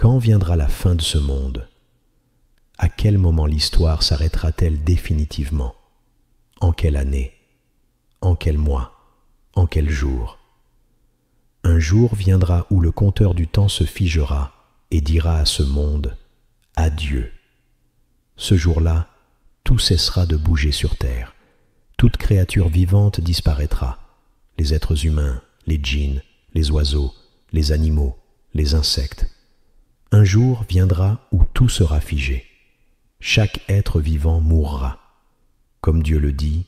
Quand viendra la fin de ce monde? À quel moment l'histoire s'arrêtera-t-elle définitivement? En quelle année? En quel mois? En quel jour? Un jour viendra où le compteur du temps se figera et dira à ce monde « Adieu ». Ce jour-là, tout cessera de bouger sur terre. Toute créature vivante disparaîtra. Les êtres humains, les djinns, les oiseaux, les animaux, les insectes. Un jour viendra où tout sera figé. Chaque être vivant mourra. Comme Dieu le dit,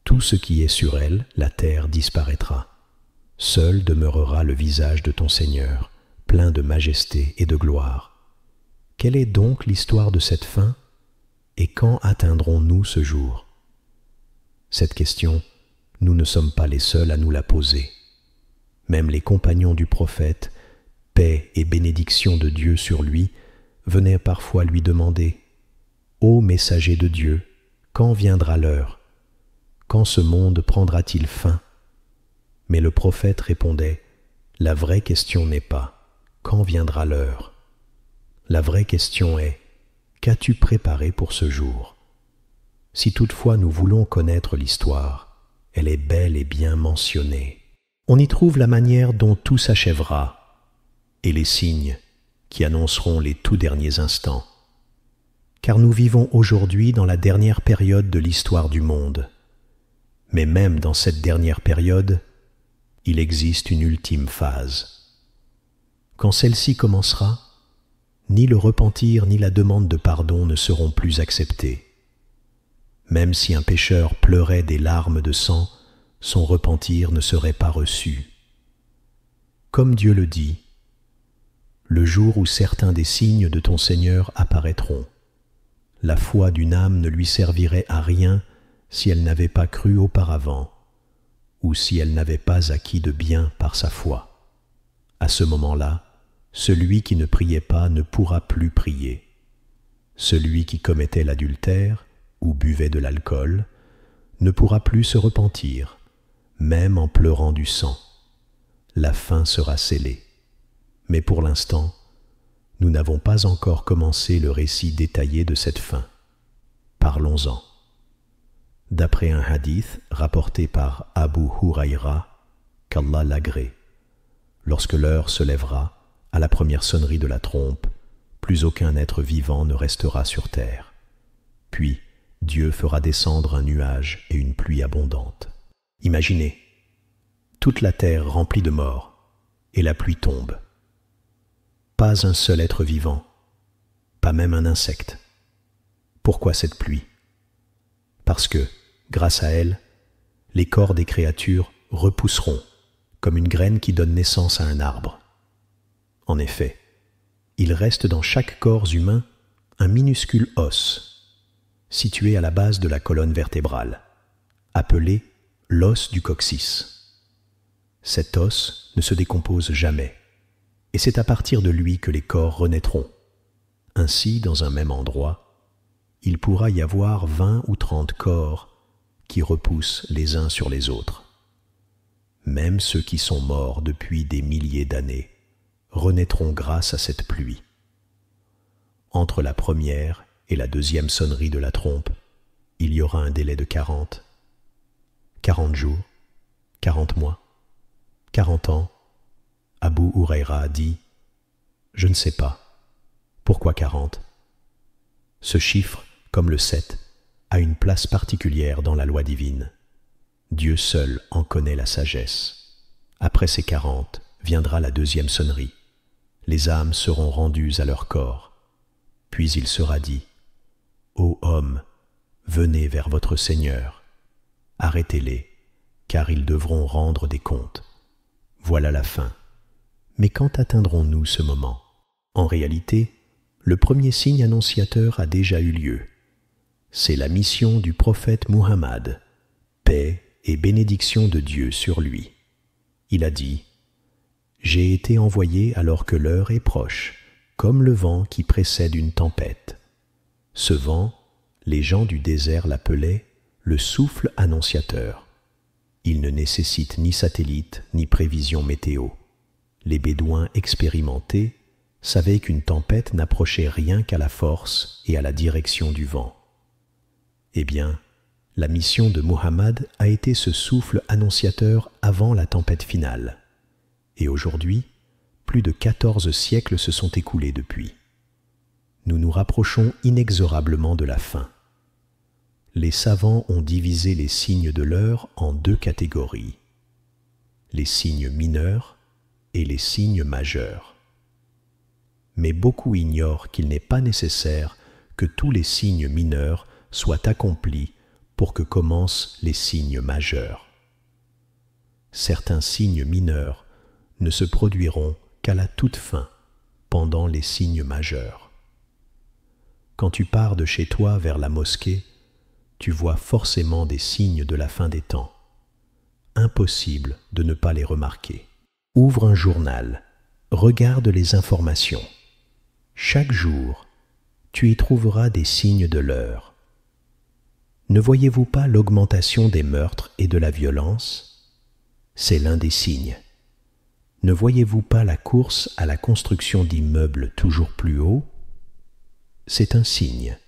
tout ce qui est sur elle, la terre, disparaîtra. Seul demeurera le visage de ton Seigneur, plein de majesté et de gloire. Quelle est donc l'histoire de cette fin? Et quand atteindrons-nous ce jour? Cette question, nous ne sommes pas les seuls à nous la poser. Même les compagnons du prophète, paix et bénédiction de Dieu sur lui, venaient parfois lui demander « Ô messager de Dieu, quand viendra l'heure? Quand ce monde prendra-t-il fin ?» Mais le prophète répondait « La vraie question n'est pas « Quand viendra l'heure ?» La vraie question est « Qu'as-tu préparé pour ce jour ?» Si toutefois nous voulons connaître l'histoire, elle est bel et bien mentionnée. On y trouve la manière dont tout s'achèvera et les signes qui annonceront les tout derniers instants. Car nous vivons aujourd'hui dans la dernière période de l'histoire du monde. Mais même dans cette dernière période, il existe une ultime phase. Quand celle-ci commencera, ni le repentir ni la demande de pardon ne seront plus acceptés. Même si un pécheur pleurait des larmes de sang, son repentir ne serait pas reçu. Comme Dieu le dit, le jour où certains des signes de ton Seigneur apparaîtront, la foi d'une âme ne lui servirait à rien si elle n'avait pas cru auparavant, ou si elle n'avait pas acquis de bien par sa foi. À ce moment-là, celui qui ne priait pas ne pourra plus prier. Celui qui commettait l'adultère ou buvait de l'alcool ne pourra plus se repentir, même en pleurant du sang. La fin sera scellée. Mais pour l'instant, nous n'avons pas encore commencé le récit détaillé de cette fin. Parlons-en. D'après un hadith rapporté par Abu Huraïra, qu'Allah l'agrée, lorsque l'heure se lèvera, à la première sonnerie de la trompe, plus aucun être vivant ne restera sur terre. Puis, Dieu fera descendre un nuage et une pluie abondante. Imaginez, toute la terre remplie de morts, et la pluie tombe. Pas un seul être vivant, pas même un insecte. Pourquoi cette pluie? Parce que, grâce à elle, les corps des créatures repousseront, comme une graine qui donne naissance à un arbre. En effet, il reste dans chaque corps humain un minuscule os, situé à la base de la colonne vertébrale, appelé l'os du coccyx. Cet os ne se décompose jamais, et c'est à partir de lui que les corps renaîtront. Ainsi, dans un même endroit, il pourra y avoir 20 ou 30 corps qui repoussent les uns sur les autres. Même ceux qui sont morts depuis des milliers d'années renaîtront grâce à cette pluie. Entre la première et la deuxième sonnerie de la trompe, il y aura un délai de 40 jours, 40 mois, 40 ans. Abu Huraïra a dit « Je ne sais pas. Pourquoi 40 ?» Ce chiffre, comme le 7, a une place particulière dans la loi divine. Dieu seul en connaît la sagesse. Après ces 40, viendra la deuxième sonnerie. Les âmes seront rendues à leur corps. Puis il sera dit « Ô hommes, venez vers votre Seigneur. Arrêtez-les, car ils devront rendre des comptes. Voilà la fin. » Mais quand atteindrons-nous ce moment? En réalité, le premier signe annonciateur a déjà eu lieu. C'est la mission du prophète Muhammad, paix et bénédiction de Dieu sur lui. Il a dit « J'ai été envoyé alors que l'heure est proche, comme le vent qui précède une tempête. » Ce vent, les gens du désert l'appelaient le souffle annonciateur. Il ne nécessite ni satellite ni prévision météo. Les bédouins expérimentés savait qu'une tempête n'approchait rien qu'à la force et à la direction du vent. Eh bien, la mission de Muhammad a été ce souffle annonciateur avant la tempête finale. Et aujourd'hui, plus de 14 siècles se sont écoulés depuis. Nous nous rapprochons inexorablement de la fin. Les savants ont divisé les signes de l'heure en deux catégories, les signes mineurs et les signes majeurs. Mais beaucoup ignorent qu'il n'est pas nécessaire que tous les signes mineurs soient accomplis pour que commencent les signes majeurs. Certains signes mineurs ne se produiront qu'à la toute fin, pendant les signes majeurs. Quand tu pars de chez toi vers la mosquée, tu vois forcément des signes de la fin des temps. Impossible de ne pas les remarquer. Ouvre un journal, regarde les informations. Chaque jour, tu y trouveras des signes de l'heure. Ne voyez-vous pas l'augmentation des meurtres et de la violence? C'est l'un des signes. Ne voyez-vous pas la course à la construction d'immeubles toujours plus hauts? C'est un signe.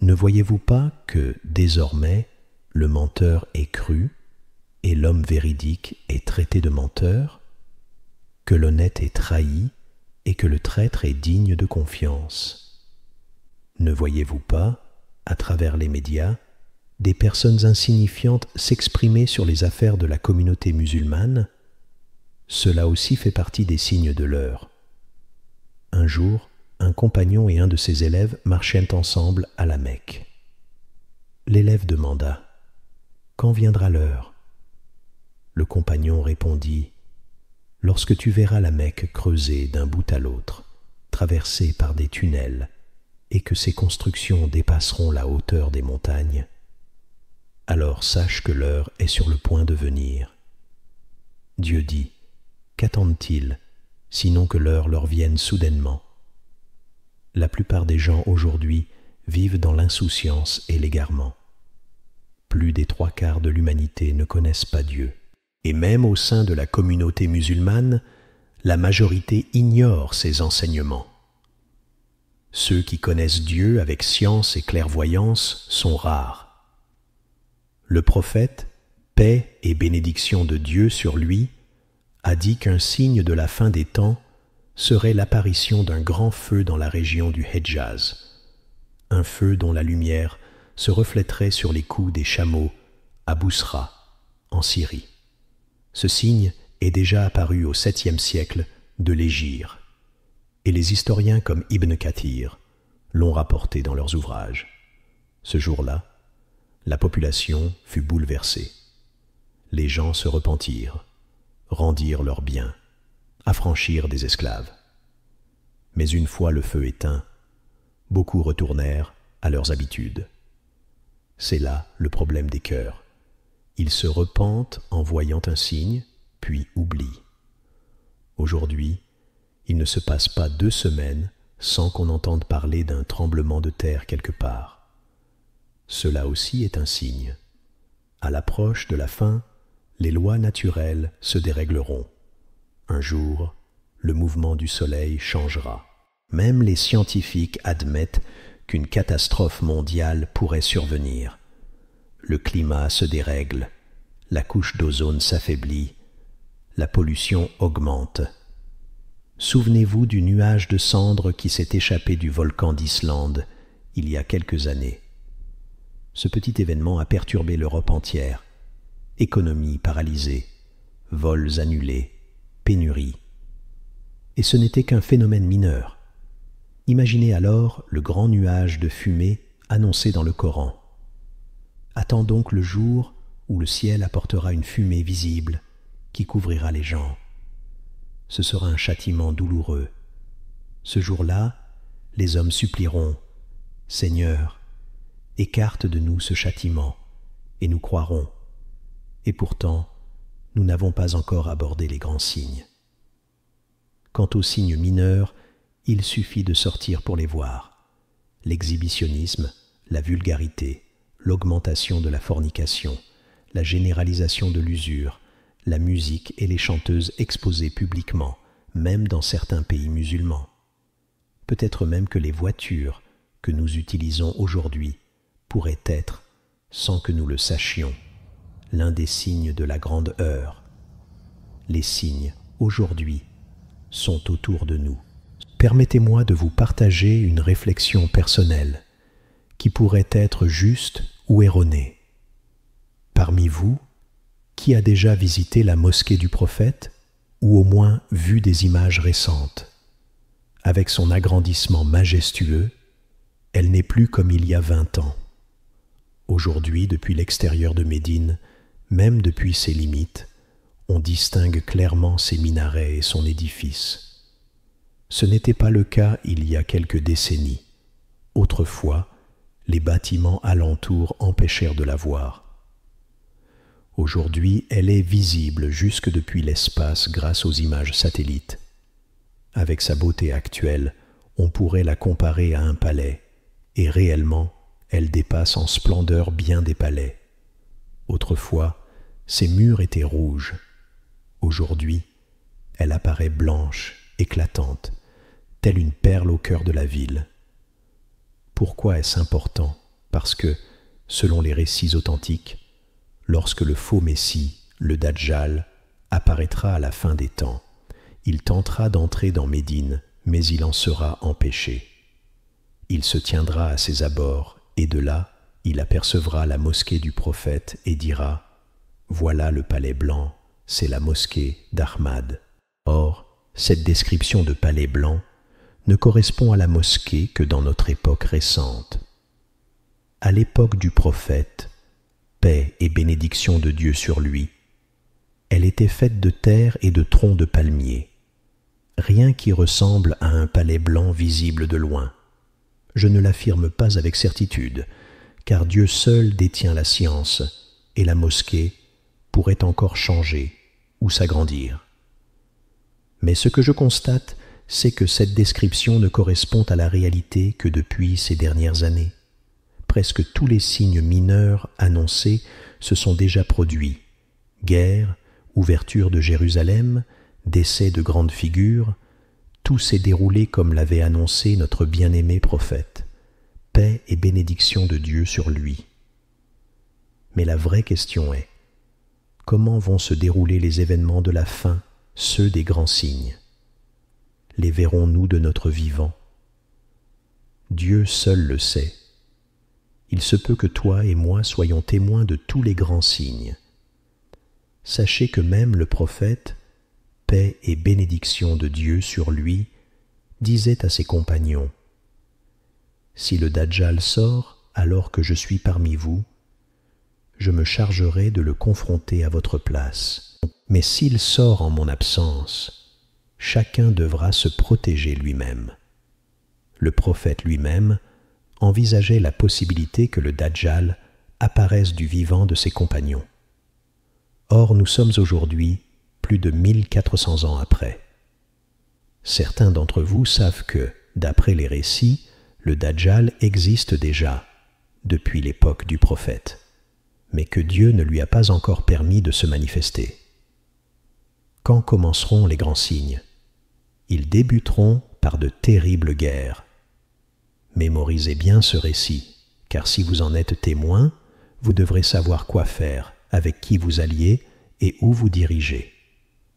Ne voyez-vous pas que, désormais, le menteur est cru et l'homme véridique est traité de menteur, que l'honnête est trahi et que le traître est digne de confiance? Ne voyez-vous pas, à travers les médias, des personnes insignifiantes s'exprimer sur les affaires de la communauté musulmane? Cela aussi fait partie des signes de l'heure. Un jour, un compagnon et un de ses élèves marchaient ensemble à la Mecque. L'élève demanda « Quand viendra l'heure ?» Le compagnon répondit « Lorsque tu verras la Mecque creusée d'un bout à l'autre, traversée par des tunnels, et que ses constructions dépasseront la hauteur des montagnes, alors sache que l'heure est sur le point de venir. » Dieu dit « Qu'attendent-ils, sinon que l'heure leur vienne soudainement ?» La plupart des gens aujourd'hui vivent dans l'insouciance et l'égarement. Plus des 3/4 de l'humanité ne connaissent pas Dieu. Et même au sein de la communauté musulmane, la majorité ignore ses enseignements. Ceux qui connaissent Dieu avec science et clairvoyance sont rares. Le prophète, paix et bénédiction de Dieu sur lui, a dit qu'un signe de la fin des temps serait l'apparition d'un grand feu dans la région du Hedjaz, un feu dont la lumière se reflèterait sur les coups des chameaux à Bousra, en Syrie. Ce signe est déjà apparu au 7e siècle de l'Hégire, et les historiens comme Ibn Kathir l'ont rapporté dans leurs ouvrages. Ce jour-là, la population fut bouleversée. Les gens se repentirent, rendirent leurs biens, affranchirent des esclaves. Mais une fois le feu éteint, beaucoup retournèrent à leurs habitudes. C'est là le problème des cœurs. Ils se repentent en voyant un signe, puis oublient. Aujourd'hui, il ne se passe pas 2 semaines sans qu'on entende parler d'un tremblement de terre quelque part. Cela aussi est un signe. À l'approche de la fin, les lois naturelles se dérégleront. Un jour, le mouvement du soleil changera. Même les scientifiques admettent qu'une catastrophe mondiale pourrait survenir. Le climat se dérègle, la couche d'ozone s'affaiblit, la pollution augmente. Souvenez-vous du nuage de cendres qui s'est échappé du volcan d'Islande il y a quelques années. Ce petit événement a perturbé l'Europe entière. Économie paralysée, vols annulés, pénurie. Et ce n'était qu'un phénomène mineur. Imaginez alors le grand nuage de fumée annoncé dans le Coran. Attends donc le jour où le ciel apportera une fumée visible qui couvrira les gens. Ce sera un châtiment douloureux. Ce jour-là, les hommes supplieront « Seigneur, écarte de nous ce châtiment, et nous croirons. » Et pourtant, nous n'avons pas encore abordé les grands signes. Quant aux signes mineurs, il suffit de sortir pour les voir. L'exhibitionnisme, la vulgarité, l'augmentation de la fornication, la généralisation de l'usure, la musique et les chanteuses exposées publiquement, même dans certains pays musulmans. Peut-être même que les voitures que nous utilisons aujourd'hui pourraient être, sans que nous le sachions, l'un des signes de la grande heure. Les signes, aujourd'hui, sont autour de nous. Permettez-moi de vous partager une réflexion personnelle qui pourrait être juste ou erronée. Parmi vous, qui a déjà visité la mosquée du prophète ou au moins vu des images récentes? Avec son agrandissement majestueux, elle n'est plus comme il y a 20 ans. Aujourd'hui, depuis l'extérieur de Médine, même depuis ses limites, on distingue clairement ses minarets et son édifice. Ce n'était pas le cas il y a quelques décennies. Autrefois, les bâtiments alentour empêchèrent de la voir. Aujourd'hui, elle est visible jusque depuis l'espace grâce aux images satellites. Avec sa beauté actuelle, on pourrait la comparer à un palais, et réellement, elle dépasse en splendeur bien des palais. Autrefois, ses murs étaient rouges. Aujourd'hui, elle apparaît blanche, éclatante, telle une perle au cœur de la ville. Pourquoi est-ce important? Parce que, selon les récits authentiques, lorsque le faux Messie, le Dajjal, apparaîtra à la fin des temps, il tentera d'entrer dans Médine, mais il en sera empêché. Il se tiendra à ses abords, et de là, il apercevra la mosquée du prophète et dira « Voilà le palais blanc, c'est la mosquée d'Ahmad ». Or, cette description de palais blanc ne correspond à la mosquée que dans notre époque récente. À l'époque du prophète, paix et bénédiction de Dieu sur lui, elle était faite de terre et de troncs de palmiers. Rien qui ressemble à un palais blanc visible de loin. Je ne l'affirme pas avec certitude, car Dieu seul détient la science, et la mosquée pourrait encore changer ou s'agrandir. Mais ce que je constate, c'est que cette description ne correspond à la réalité que depuis ces dernières années. Presque tous les signes mineurs annoncés se sont déjà produits. Guerre, ouverture de Jérusalem, décès de grandes figures, tout s'est déroulé comme l'avait annoncé notre bien-aimé prophète. Paix et bénédiction de Dieu sur lui. Mais la vraie question est, comment vont se dérouler les événements de la fin, ceux des grands signes? Les verrons-nous de notre vivant? Dieu seul le sait. Il se peut que toi et moi soyons témoins de tous les grands signes. Sachez que même le prophète, paix et bénédiction de Dieu sur lui, disait à ses compagnons, « Si le Dajjal sort alors que je suis parmi vous, je me chargerai de le confronter à votre place. Mais s'il sort en mon absence, chacun devra se protéger lui-même. » Le prophète lui-même envisageait la possibilité que le Dajjal apparaisse du vivant de ses compagnons. Or, nous sommes aujourd'hui plus de 1400 ans après. Certains d'entre vous savent que, d'après les récits, le Dajjal existe déjà, depuis l'époque du prophète, mais que Dieu ne lui a pas encore permis de se manifester. Quand commenceront les grands signes? Ils débuteront par de terribles guerres. Mémorisez bien ce récit, car si vous en êtes témoin, vous devrez savoir quoi faire, avec qui vous alliez et où vous dirigez.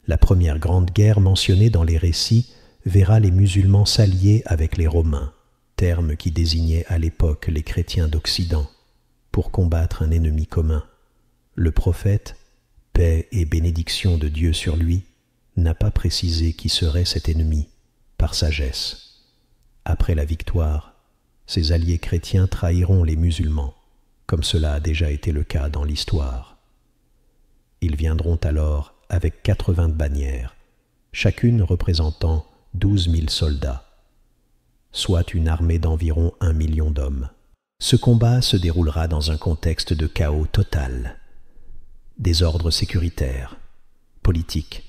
La première grande guerre mentionnée dans les récits verra les musulmans s'allier avec les Romains, terme qui désignait à l'époque les chrétiens d'Occident, pour combattre un ennemi commun. Le prophète, paix et bénédiction de Dieu sur lui, n'a pas précisé qui serait cet ennemi, par sagesse. Après la victoire, ses alliés chrétiens trahiront les musulmans, comme cela a déjà été le cas dans l'histoire. Ils viendront alors avec 80 bannières, chacune représentant 12 000 soldats, soit une armée d'environ 1 million d'hommes. Ce combat se déroulera dans un contexte de chaos total, désordre sécuritaire, politique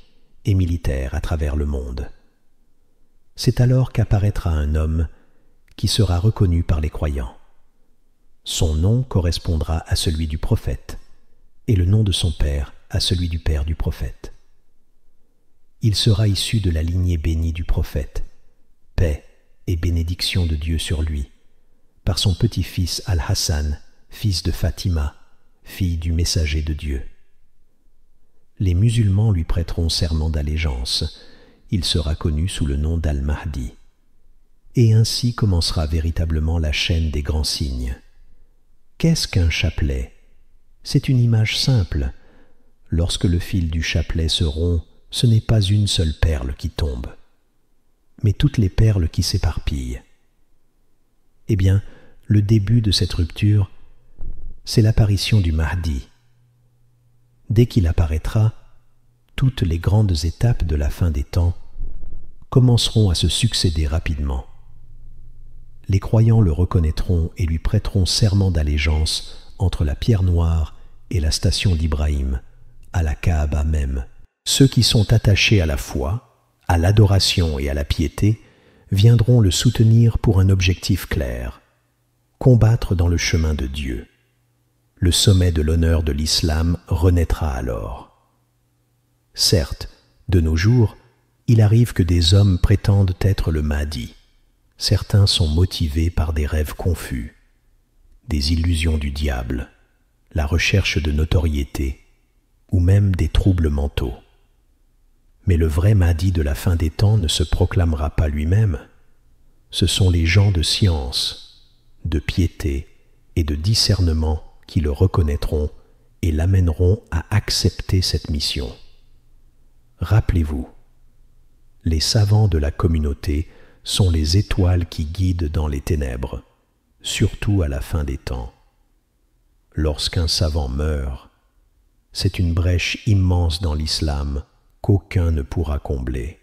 et militaire à travers le monde. C'est alors qu'apparaîtra un homme qui sera reconnu par les croyants. Son nom correspondra à celui du prophète, et le nom de son père à celui du père du prophète. Il sera issu de la lignée bénie du prophète, paix et bénédiction de Dieu sur lui, par son petit-fils Al-Hassan, fils de Fatima, fille du messager de Dieu. Les musulmans lui prêteront serment d'allégeance. Il sera connu sous le nom d'Al-Mahdi. Et ainsi commencera véritablement la chaîne des grands signes. Qu'est-ce qu'un chapelet? C'est une image simple. Lorsque le fil du chapelet se rompt, ce n'est pas une seule perle qui tombe, mais toutes les perles qui s'éparpillent. Eh bien, le début de cette rupture, c'est l'apparition du Mahdi. Dès qu'il apparaîtra, toutes les grandes étapes de la fin des temps commenceront à se succéder rapidement. Les croyants le reconnaîtront et lui prêteront serment d'allégeance entre la pierre noire et la station d'Ibrahim, à la Kaaba même. Ceux qui sont attachés à la foi, à l'adoration et à la piété viendront le soutenir pour un objectif clair: combattre dans le chemin de Dieu. Le sommet de l'honneur de l'islam renaîtra alors. Certes, de nos jours, il arrive que des hommes prétendent être le Mahdi. Certains sont motivés par des rêves confus, des illusions du diable, la recherche de notoriété ou même des troubles mentaux. Mais le vrai Mahdi de la fin des temps ne se proclamera pas lui-même. Ce sont les gens de science, de piété et de discernement qui le reconnaîtront et l'amèneront à accepter cette mission. Rappelez-vous, les savants de la communauté sont les étoiles qui guident dans les ténèbres, surtout à la fin des temps. Lorsqu'un savant meurt, c'est une brèche immense dans l'islam qu'aucun ne pourra combler.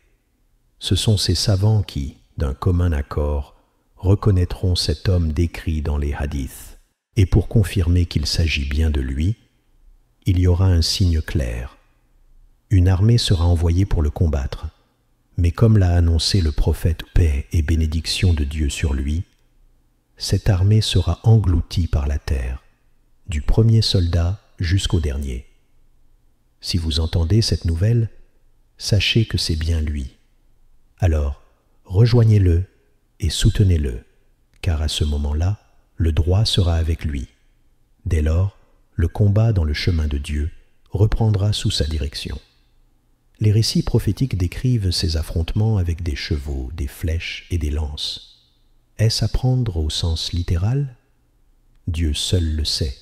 Ce sont ces savants qui, d'un commun accord, reconnaîtront cet homme décrit dans les hadiths. Et pour confirmer qu'il s'agit bien de lui, il y aura un signe clair. Une armée sera envoyée pour le combattre, mais comme l'a annoncé le prophète, paix et bénédiction de Dieu sur lui, cette armée sera engloutie par la terre, du premier soldat jusqu'au dernier. Si vous entendez cette nouvelle, sachez que c'est bien lui. Alors, rejoignez-le et soutenez-le, car à ce moment-là, le droit sera avec lui. Dès lors, le combat dans le chemin de Dieu reprendra sous sa direction. Les récits prophétiques décrivent ces affrontements avec des chevaux, des flèches et des lances. Est-ce à prendre au sens littéral? Dieu seul le sait.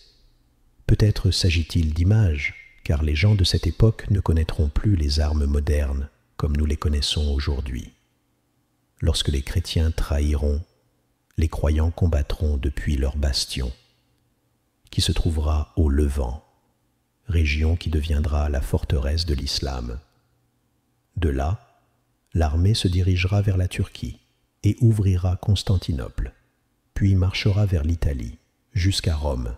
Peut-être s'agit-il d'images, car les gens de cette époque ne connaîtront plus les armes modernes comme nous les connaissons aujourd'hui. Lorsque les chrétiens trahiront, les croyants combattront depuis leur bastion, qui se trouvera au Levant, région qui deviendra la forteresse de l'islam. De là, l'armée se dirigera vers la Turquie et ouvrira Constantinople, puis marchera vers l'Italie, jusqu'à Rome,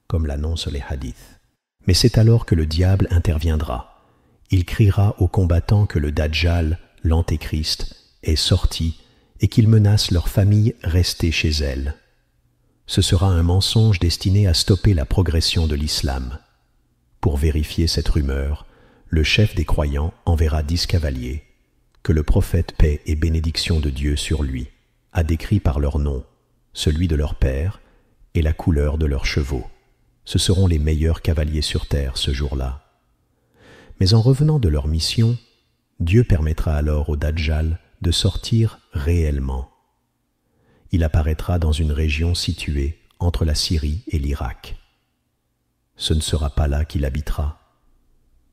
comme l'annoncent les hadiths. Mais c'est alors que le diable interviendra. Il criera aux combattants que le Dajjal, l'Antéchrist, est sorti et qu'il menace leur famille restée chez elle. Ce sera un mensonge destiné à stopper la progression de l'islam. Pour vérifier cette rumeur, le chef des croyants enverra 10 cavaliers, que le prophète, paix et bénédiction de Dieu sur lui, a décrit par leur nom, celui de leur père et la couleur de leurs chevaux. Ce seront les meilleurs cavaliers sur terre ce jour-là. Mais en revenant de leur mission, Dieu permettra alors au Dajjal de sortir réellement. Il apparaîtra dans une région située entre la Syrie et l'Irak. Ce ne sera pas là qu'il habitera,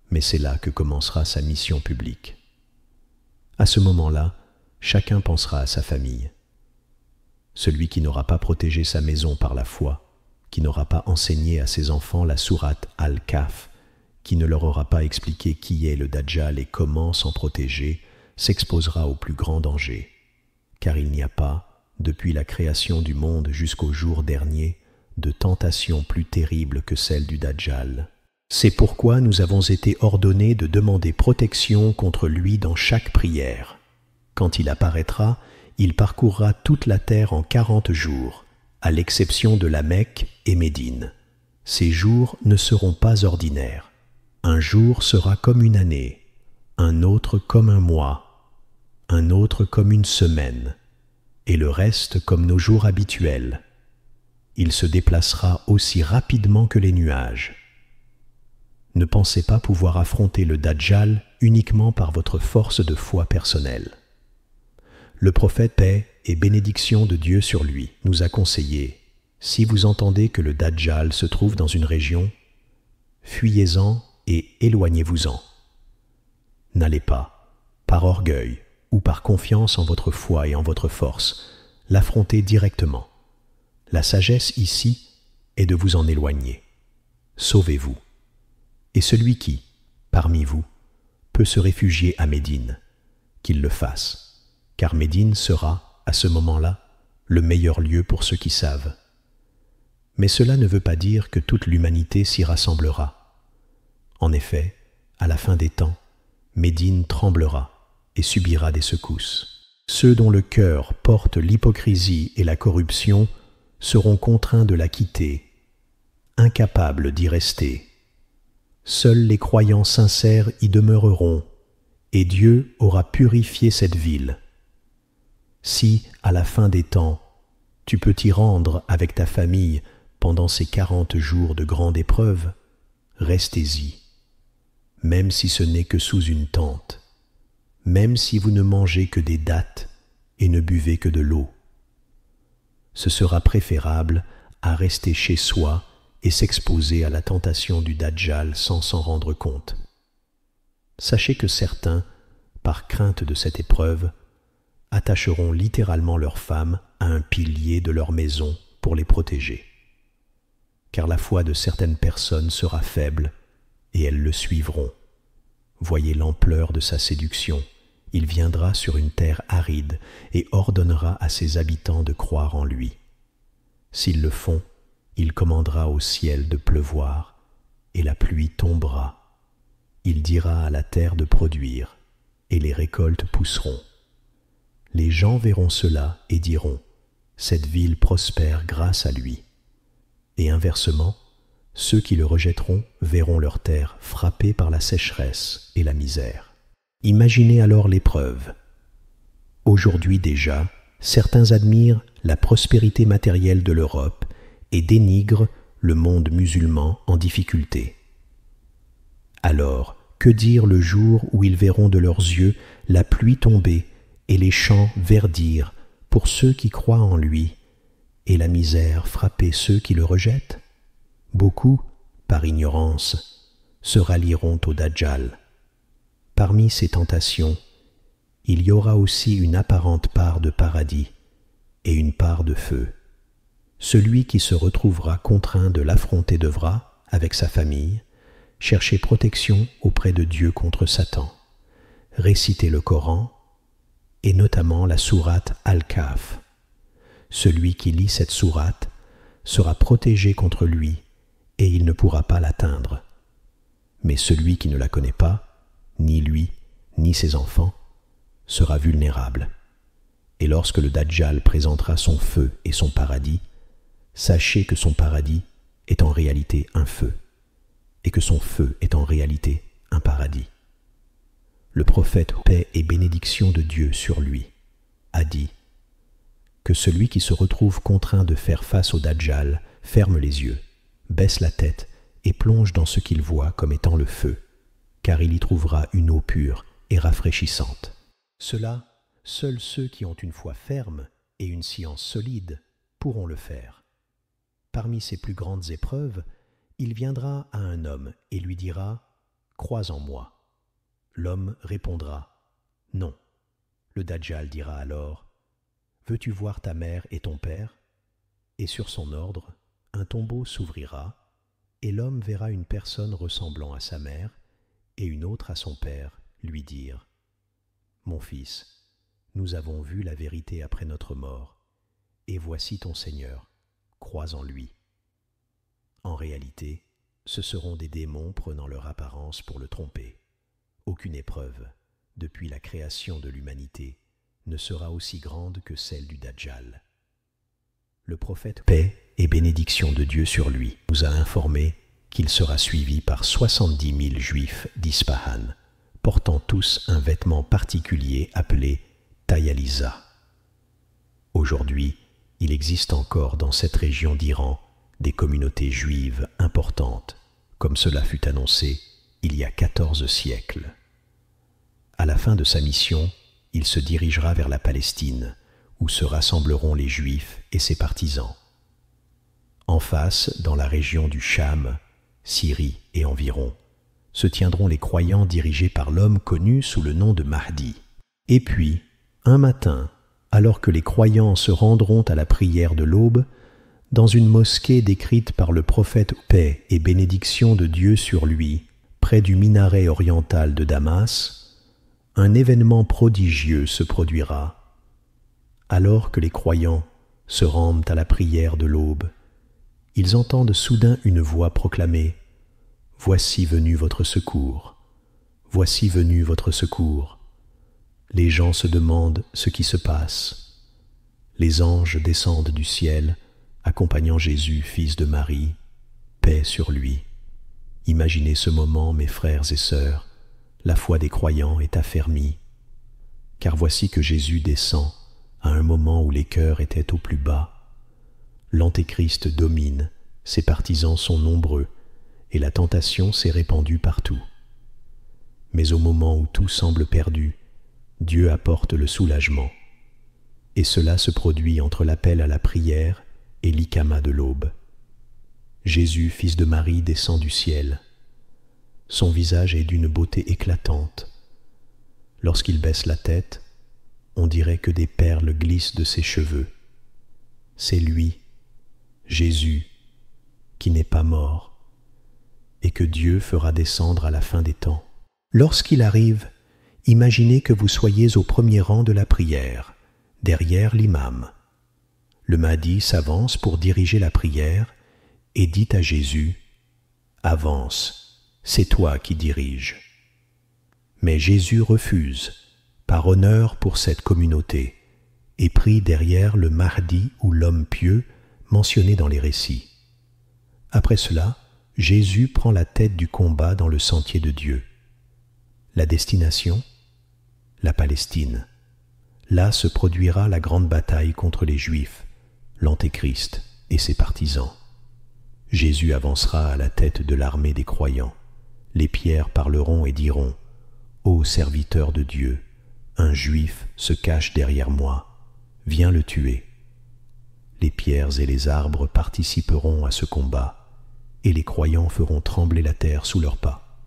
mais c'est là que commencera sa mission publique. À ce moment-là, chacun pensera à sa famille. Celui qui n'aura pas protégé sa maison par la foi, qui n'aura pas enseigné à ses enfants la sourate Al-Kahf, qui ne leur aura pas expliqué qui est le Dajjal et comment s'en protéger, s'exposera au plus grand danger, car il n'y a pas, depuis la création du monde jusqu'au jour dernier, de tentation plus terrible que celle du Dajjal. C'est pourquoi nous avons été ordonnés de demander protection contre lui dans chaque prière. Quand il apparaîtra, il parcourra toute la terre en 40 jours, à l'exception de la Mecque et Médine. Ces jours ne seront pas ordinaires. Un jour sera comme une année, un autre comme un mois, un autre comme une semaine, et le reste comme nos jours habituels. Il se déplacera aussi rapidement que les nuages. Ne pensez pas pouvoir affronter le Dajjal uniquement par votre force de foi personnelle. Le prophète, paix et bénédiction de Dieu sur lui, nous a conseillé, si vous entendez que le Dajjal se trouve dans une région, fuyez-en et éloignez-vous-en. N'allez pas, par orgueil ou par confiance en votre foi et en votre force, l'affronter directement. La sagesse ici est de vous en éloigner. Sauvez-vous. Et celui qui, parmi vous, peut se réfugier à Médine, qu'il le fasse, car Médine sera, à ce moment-là, le meilleur lieu pour ceux qui savent. Mais cela ne veut pas dire que toute l'humanité s'y rassemblera. En effet, à la fin des temps, Médine tremblera et subira des secousses. Ceux dont le cœur porte l'hypocrisie et la corruption seront contraints de la quitter, incapables d'y rester. Seuls les croyants sincères y demeureront, et Dieu aura purifié cette ville. Si, à la fin des temps, tu peux t'y rendre avec ta famille pendant ces 40 jours de grande épreuve, restez-y, même si ce n'est que sous une tente, même si vous ne mangez que des dattes et ne buvez que de l'eau. Ce sera préférable à rester chez soi et s'exposer à la tentation du Dajjal sans s'en rendre compte. Sachez que certains, par crainte de cette épreuve, attacheront littéralement leurs femmes à un pilier de leur maison pour les protéger. Car la foi de certaines personnes sera faible et elles le suivront. Voyez l'ampleur de sa séduction. Il viendra sur une terre aride et ordonnera à ses habitants de croire en lui. S'ils le font, il commandera au ciel de pleuvoir et la pluie tombera. Il dira à la terre de produire et les récoltes pousseront. Les gens verront cela et diront « Cette ville prospère grâce à lui ». Et inversement, ceux qui le rejetteront verront leur terre frappée par la sécheresse et la misère. Imaginez alors l'épreuve. Aujourd'hui déjà, certains admirent la prospérité matérielle de l'Europe et dénigrent le monde musulman en difficulté. Alors, que dire le jour où ils verront de leurs yeux la pluie tomber et les champs verdir pour ceux qui croient en lui, et la misère frapper ceux qui le rejettent? Beaucoup, par ignorance, se rallieront au Dajjal. Parmi ces tentations, il y aura aussi une apparente part de paradis et une part de feu. Celui qui se retrouvera contraint de l'affronter devra, avec sa famille, chercher protection auprès de Dieu contre Satan, réciter le Coran, et notamment la sourate Al-Kahf. Celui qui lit cette sourate sera protégé contre lui et il ne pourra pas l'atteindre. Mais celui qui ne la connaît pas, ni lui, ni ses enfants, sera vulnérable. Et lorsque le Dajjal présentera son feu et son paradis, sachez que son paradis est en réalité un feu, et que son feu est en réalité un paradis. Le prophète, paix et bénédiction de Dieu sur lui, a dit que celui qui se retrouve contraint de faire face au Dajjal ferme les yeux, baisse la tête et plonge dans ce qu'il voit comme étant le feu, car il y trouvera une eau pure et rafraîchissante. Cela, seuls ceux qui ont une foi ferme et une science solide pourront le faire. Parmi ses plus grandes épreuves, il viendra à un homme et lui dira « Crois en moi ». L'homme répondra « Non ». Le Dajjal dira alors « Veux-tu voir ta mère et ton père ?» Et sur son ordre, un tombeau s'ouvrira, et l'homme verra une personne ressemblant à sa mère et une autre à son père lui dire « Mon fils, nous avons vu la vérité après notre mort, et voici ton Seigneur, crois en lui. » En réalité, ce seront des démons prenant leur apparence pour le tromper. Aucune épreuve, depuis la création de l'humanité, ne sera aussi grande que celle du Dajjal. Le prophète, paix et bénédiction de Dieu sur lui, nous a informé qu'il sera suivi par 70 000 juifs d'Ispahan, portant tous un vêtement particulier appelé Tayaliza. Au Aujourd'hui, il existe encore dans cette région d'Iran des communautés juives importantes, comme cela fut annoncé il y a 14 siècles. À la fin de sa mission, il se dirigera vers la Palestine, où se rassembleront les Juifs et ses partisans. En face, dans la région du Cham, Syrie et environ, se tiendront les croyants dirigés par l'homme connu sous le nom de Mahdi. Et puis, un matin, alors que les croyants se rendront à la prière de l'aube, dans une mosquée décrite par le prophète paix et bénédiction de Dieu sur lui, près du minaret oriental de Damas, un événement prodigieux se produira. Alors que les croyants se rendent à la prière de l'aube, ils entendent soudain une voix proclamer « Voici venu votre secours, voici venu votre secours ». Les gens se demandent ce qui se passe. Les anges descendent du ciel, accompagnant Jésus, fils de Marie, paix sur lui. Imaginez ce moment, mes frères et sœurs, la foi des croyants est affermie. Car voici que Jésus descend à un moment où les cœurs étaient au plus bas. L'Antéchrist domine, ses partisans sont nombreux, et la tentation s'est répandue partout. Mais au moment où tout semble perdu, Dieu apporte le soulagement. Et cela se produit entre l'appel à la prière et l'ikama de l'aube. Jésus, fils de Marie, descend du ciel. Son visage est d'une beauté éclatante. Lorsqu'il baisse la tête, on dirait que des perles glissent de ses cheveux. C'est lui, Jésus, qui n'est pas mort, et que Dieu fera descendre à la fin des temps. Lorsqu'il arrive, imaginez que vous soyez au premier rang de la prière, derrière l'imam. Le Mahdi s'avance pour diriger la prière et dit à Jésus « Avance, c'est toi qui diriges ». Mais Jésus refuse, par honneur pour cette communauté, et prie derrière le Mahdi ou l'homme pieux mentionné dans les récits. Après cela, Jésus prend la tête du combat dans le sentier de Dieu. La destination ? La Palestine. Là se produira la grande bataille contre les Juifs, l'Antéchrist et ses partisans. Jésus avancera à la tête de l'armée des croyants. Les pierres parleront et diront « Ô serviteur de Dieu, un Juif se cache derrière moi, viens le tuer. » Les pierres et les arbres participeront à ce combat, et les croyants feront trembler la terre sous leurs pas.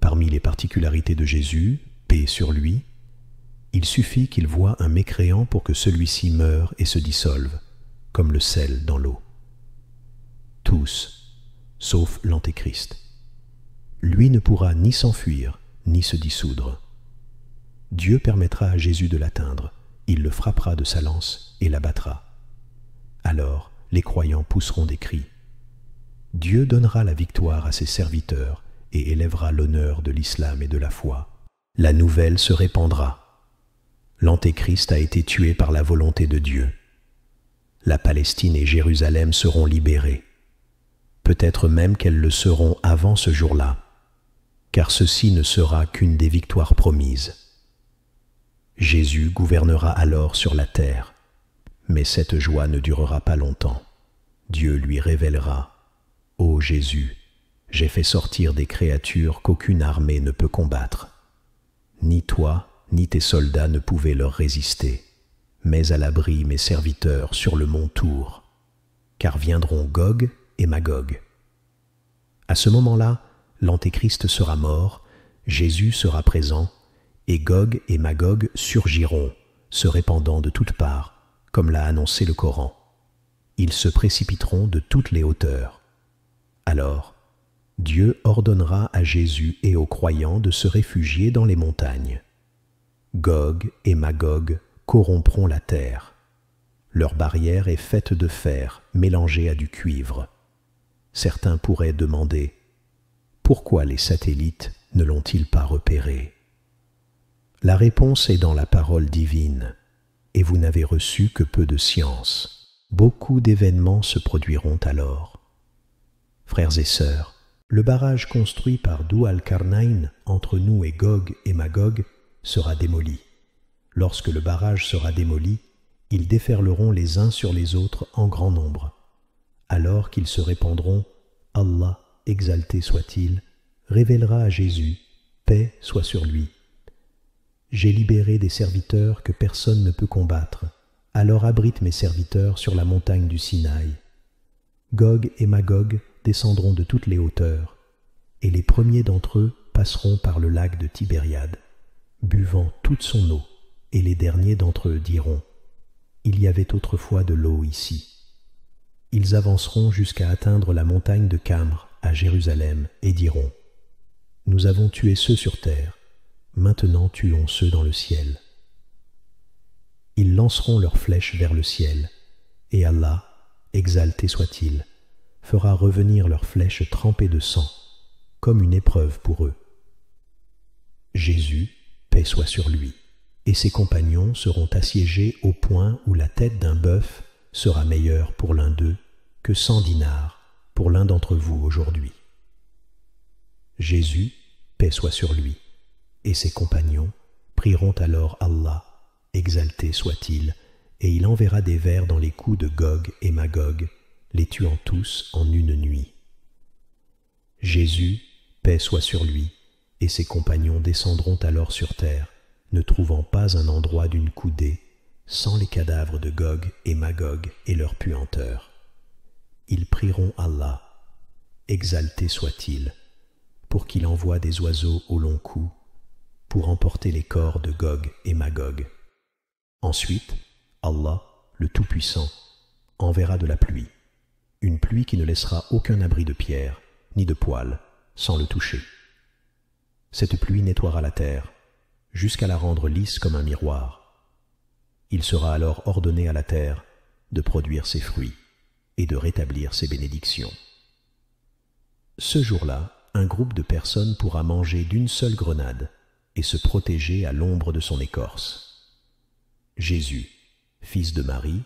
Parmi les particularités de Jésus, paix sur lui, il suffit qu'il voie un mécréant pour que celui-ci meure et se dissolve, comme le sel dans l'eau. Tous, sauf l'Antéchrist. Lui ne pourra ni s'enfuir, ni se dissoudre. Dieu permettra à Jésus de l'atteindre, il le frappera de sa lance et l'abattra. Alors les croyants pousseront des cris. Dieu donnera la victoire à ses serviteurs et élèvera l'honneur de l'islam et de la foi. La nouvelle se répandra. L'Antéchrist a été tué par la volonté de Dieu. La Palestine et Jérusalem seront libérées. Peut-être même qu'elles le seront avant ce jour-là, car ceci ne sera qu'une des victoires promises. Jésus gouvernera alors sur la terre, mais cette joie ne durera pas longtemps. Dieu lui révélera « Ô Jésus, j'ai fait sortir des créatures qu'aucune armée ne peut combattre. Ni toi, ni tes soldats ne pouvaient leur résister. Mets à l'abri mes serviteurs sur le mont Tour, car viendront Gog et Magog. » À ce moment-là, l'Antéchrist sera mort, Jésus sera présent, et Gog et Magog surgiront, se répandant de toutes parts, comme l'a annoncé le Coran. Ils se précipiteront de toutes les hauteurs. Alors, Dieu ordonnera à Jésus et aux croyants de se réfugier dans les montagnes. Gog et Magog corrompront la terre. Leur barrière est faite de fer mélangé à du cuivre. Certains pourraient demander « Pourquoi les satellites ne l'ont-ils pas repéré ?» La réponse est dans la parole divine, et vous n'avez reçu que peu de science. Beaucoup d'événements se produiront alors. Frères et sœurs, le barrage construit par Dhu al-Qarnayn entre nous et Gog et Magog sera démoli. Lorsque le barrage sera démoli, Ils déferleront les uns sur les autres en grand nombre. Alors qu'ils se répandront, Allah, exalté soit-il, révélera à Jésus, paix soit sur lui. J'ai libéré des serviteurs que personne ne peut combattre, alors abrite mes serviteurs sur la montagne du Sinaï. Gog et Magog descendront de toutes les hauteurs, et les premiers d'entre eux passeront par le lac de Tibériade, buvant toute son eau, et les derniers d'entre eux diront « Il y avait autrefois de l'eau ici ». Ils avanceront jusqu'à atteindre la montagne de Camre à Jérusalem et diront « Nous avons tué ceux sur terre, maintenant tuons ceux dans le ciel. » Ils lanceront leurs flèches vers le ciel, et Allah, exalté soit-il, fera revenir leurs flèches trempées de sang, comme une épreuve pour eux. Jésus, paix soit sur lui, et ses compagnons seront assiégés au point où la tête d'un bœuf sera meilleure pour l'un d'eux que 100 dinars pour l'un d'entre vous aujourd'hui. Jésus, paix soit sur lui, et ses compagnons prieront alors Allah, exalté soit-il, et il enverra des vers dans les coups de Gog et Magog, les tuant tous en une nuit. Jésus, paix soit sur lui, et ses compagnons descendront alors sur terre, ne trouvant pas un endroit d'une coudée, sans les cadavres de Gog et Magog et leur puanteur. Ils prieront Allah, exalté soit-il, pour qu'il envoie des oiseaux au long cou, pour emporter les corps de Gog et Magog. Ensuite, Allah, le Tout-Puissant, enverra de la pluie, une pluie qui ne laissera aucun abri de pierre, ni de poil, sans le toucher. Cette pluie nettoiera la terre, jusqu'à la rendre lisse comme un miroir. Il sera alors ordonné à la terre de produire ses fruits et de rétablir ses bénédictions. Ce jour-là, un groupe de personnes pourra manger d'une seule grenade et se protéger à l'ombre de son écorce. Jésus, fils de Marie,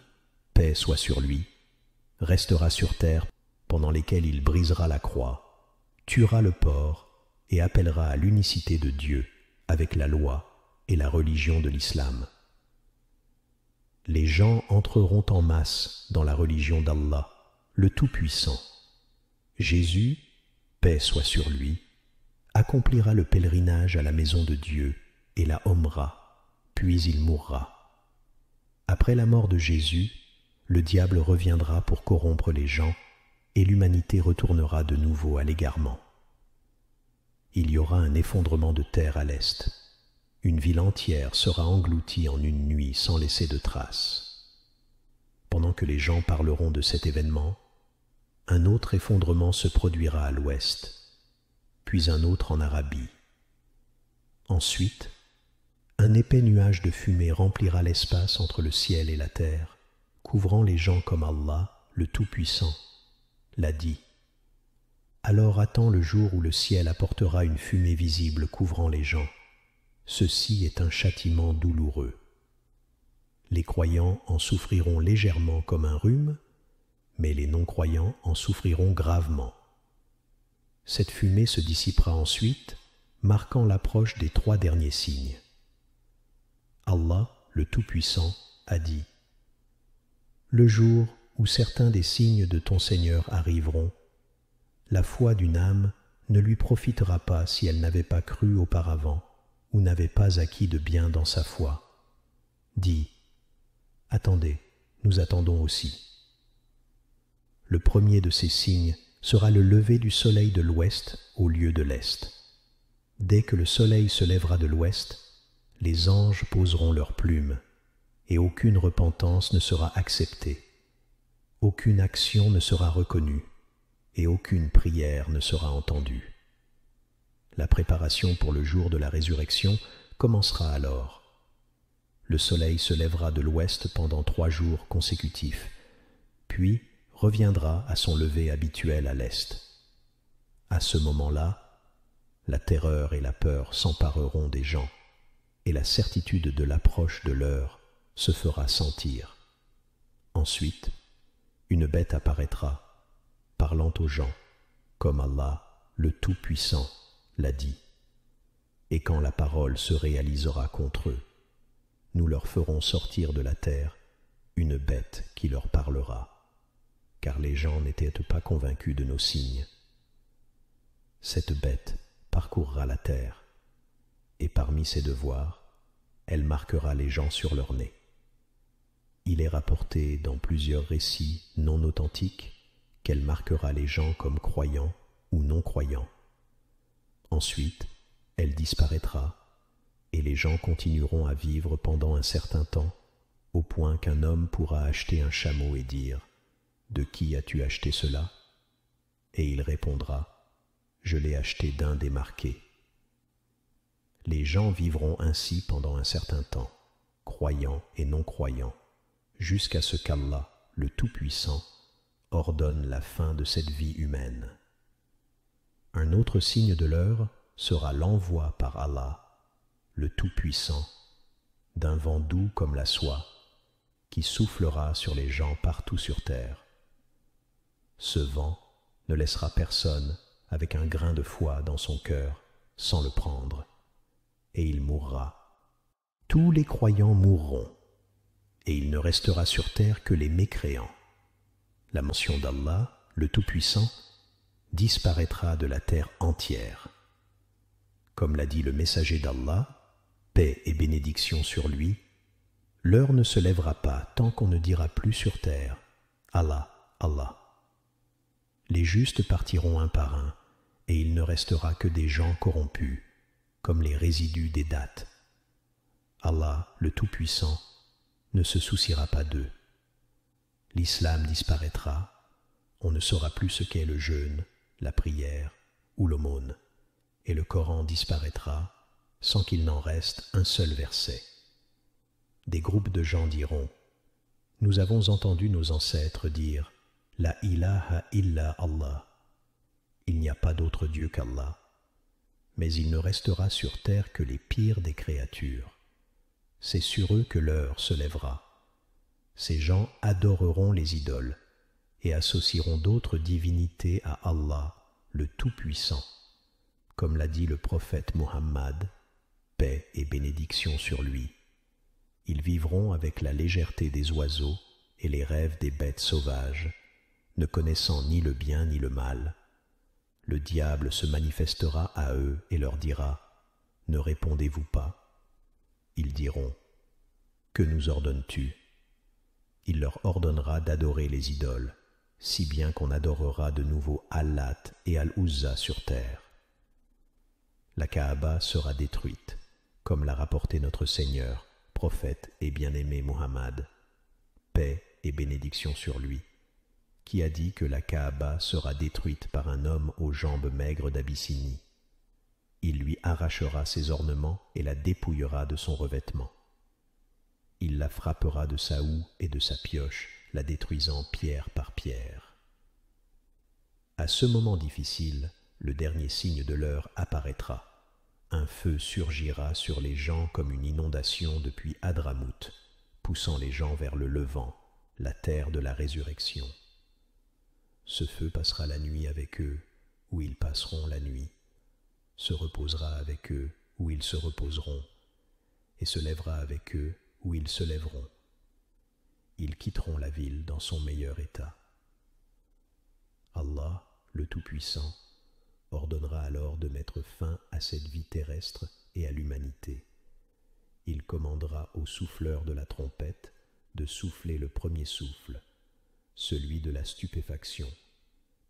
paix soit sur lui, restera sur terre pendant lesquelles il brisera la croix, tuera le porc et appellera à l'unicité de Dieu avec la loi et la religion de l'islam. Les gens entreront en masse dans la religion d'Allah, le Tout-Puissant. Jésus, paix soit sur lui, accomplira le pèlerinage à la maison de Dieu et la Omra, puis il mourra. Après la mort de Jésus, le diable reviendra pour corrompre les gens et l'humanité retournera de nouveau à l'égarement. Il y aura un effondrement de terre à l'est. Une ville entière sera engloutie en une nuit sans laisser de traces. Pendant que les gens parleront de cet événement, un autre effondrement se produira à l'ouest, puis un autre en Arabie. Ensuite, un épais nuage de fumée remplira l'espace entre le ciel et la terre, couvrant les gens comme Allah, le Tout-Puissant, l'a dit. Alors attends le jour où le ciel apportera une fumée visible couvrant les gens. Ceci est un châtiment douloureux. Les croyants en souffriront légèrement comme un rhume, mais les non-croyants en souffriront gravement. Cette fumée se dissipera ensuite, marquant l'approche des 3 derniers signes. Allah, le Tout-Puissant, a dit : Le jour où certains des signes de ton Seigneur arriveront, la foi d'une âme ne lui profitera pas si elle n'avait pas cru auparavant ou n'avait pas acquis de bien dans sa foi. Dis : Attendez, nous attendons aussi. Le premier de ces signes sera le lever du soleil de l'ouest au lieu de l'est. Dès que le soleil se lèvera de l'ouest, les anges poseront leurs plumes, et aucune repentance ne sera acceptée, aucune action ne sera reconnue, et aucune prière ne sera entendue. La préparation pour le jour de la résurrection commencera alors. Le soleil se lèvera de l'ouest pendant 3 jours consécutifs, puis reviendra à son lever habituel à l'est. À ce moment-là, la terreur et la peur s'empareront des gens, et la certitude de l'approche de l'heure se fera sentir. Ensuite, une bête apparaîtra, parlant aux gens, comme Allah, le Tout-Puissant, l'a dit. Et quand la parole se réalisera contre eux, nous leur ferons sortir de la terre une bête qui leur parlera, car les gens n'étaient pas convaincus de nos signes. Cette bête parcourra la terre, et parmi ses devoirs, elle marquera les gens sur leur nez. Il est rapporté dans plusieurs récits non authentiques qu'elle marquera les gens comme croyants ou non-croyants. Ensuite, elle disparaîtra, et les gens continueront à vivre pendant un certain temps, au point qu'un homme pourra acheter un chameau et dire « De qui as-tu acheté cela ?» Et il répondra « Je l'ai acheté d'un des marqués. » Les gens vivront ainsi pendant un certain temps, croyants et non-croyants, jusqu'à ce qu'Allah, le Tout-Puissant, ordonne la fin de cette vie humaine. Un autre signe de l'heure sera l'envoi par Allah, le Tout-Puissant, d'un vent doux comme la soie, qui soufflera sur les gens partout sur terre. Ce vent ne laissera personne avec un grain de foi dans son cœur sans le prendre, et il mourra. Tous les croyants mourront, et il ne restera sur terre que les mécréants. La mention d'Allah, le Tout-Puissant, disparaîtra de la terre entière. Comme l'a dit le messager d'Allah, paix et bénédiction sur lui, l'heure ne se lèvera pas tant qu'on ne dira plus sur terre « Allah, Allah ». Les justes partiront un par un, et il ne restera que des gens corrompus, comme les résidus des dattes. Allah, le Tout-Puissant, ne se souciera pas d'eux. L'islam disparaîtra, on ne saura plus ce qu'est le jeûne, la prière ou l'aumône, et le Coran disparaîtra sans qu'il n'en reste un seul verset. Des groupes de gens diront « Nous avons entendu nos ancêtres dire « La ilaha illa Allah » il n'y a pas d'autre Dieu qu'Allah, mais il ne restera sur terre que les pires des créatures. C'est sur eux que l'heure se lèvera. Ces gens adoreront les idoles et associeront d'autres divinités à Allah, le Tout-Puissant, comme l'a dit le prophète Muhammad, paix et bénédiction sur lui. Ils vivront avec la légèreté des oiseaux et les rêves des bêtes sauvages, ne connaissant ni le bien ni le mal. Le diable se manifestera à eux et leur dira « Ne répondez-vous pas ?» Ils diront « Que nous ordonnes-tu » Il leur ordonnera d'adorer les idoles, si bien qu'on adorera de nouveau Allat et Al-Uzza sur terre. La Kaaba sera détruite, comme l'a rapporté notre Seigneur, prophète et bien-aimé Muhammad, paix et bénédiction sur lui, qui a dit que la Kaaba sera détruite par un homme aux jambes maigres d'Abyssinie. Il lui arrachera ses ornements et la dépouillera de son revêtement. Il la frappera de sa houe et de sa pioche, la détruisant pierre par pierre. À ce moment difficile, le dernier signe de l'heure apparaîtra. Un feu surgira sur les gens comme une inondation depuis Hadramout, poussant les gens vers le Levant, la terre de la résurrection. Ce feu passera la nuit avec eux, où ils passeront la nuit, se reposera avec eux, où ils se reposeront, et se lèvera avec eux, où ils se lèveront. Ils quitteront la ville dans son meilleur état. Allah, le Tout-Puissant, ordonnera alors de mettre fin à cette vie terrestre et à l'humanité. Il commandera au souffleur de la trompette de souffler le premier souffle, celui de la stupéfaction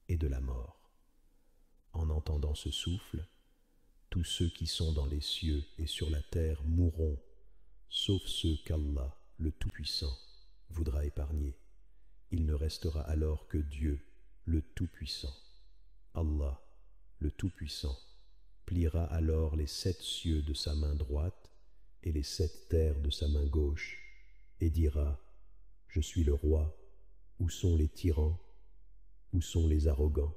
et de la mort. En entendant ce souffle, tous ceux qui sont dans les cieux et sur la terre mourront, sauf ceux qu'Allah, le Tout-Puissant, voudra épargner. Il ne restera alors que Dieu, le Tout-Puissant. Allah, le Tout-Puissant, pliera alors les 7 cieux de sa main droite et les 7 terres de sa main gauche, et dira « Je suis le roi, où sont les tyrans, où sont les arrogants ?»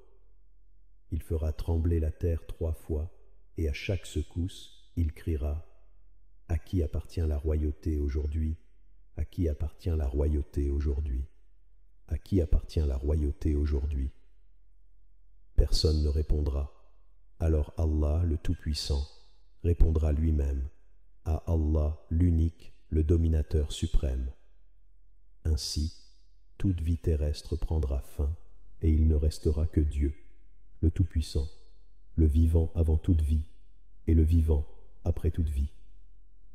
Il fera trembler la terre 3 fois, et à chaque secousse, il criera « À qui appartient la royauté aujourd'hui ? À qui appartient la royauté aujourd'hui ? À qui appartient la royauté aujourd'hui ?» Personne ne répondra. Alors Allah, le Tout-Puissant, répondra lui-même, à Allah l'unique, le dominateur suprême. Ainsi, toute vie terrestre prendra fin et il ne restera que Dieu, le Tout-Puissant, le vivant avant toute vie et le vivant après toute vie,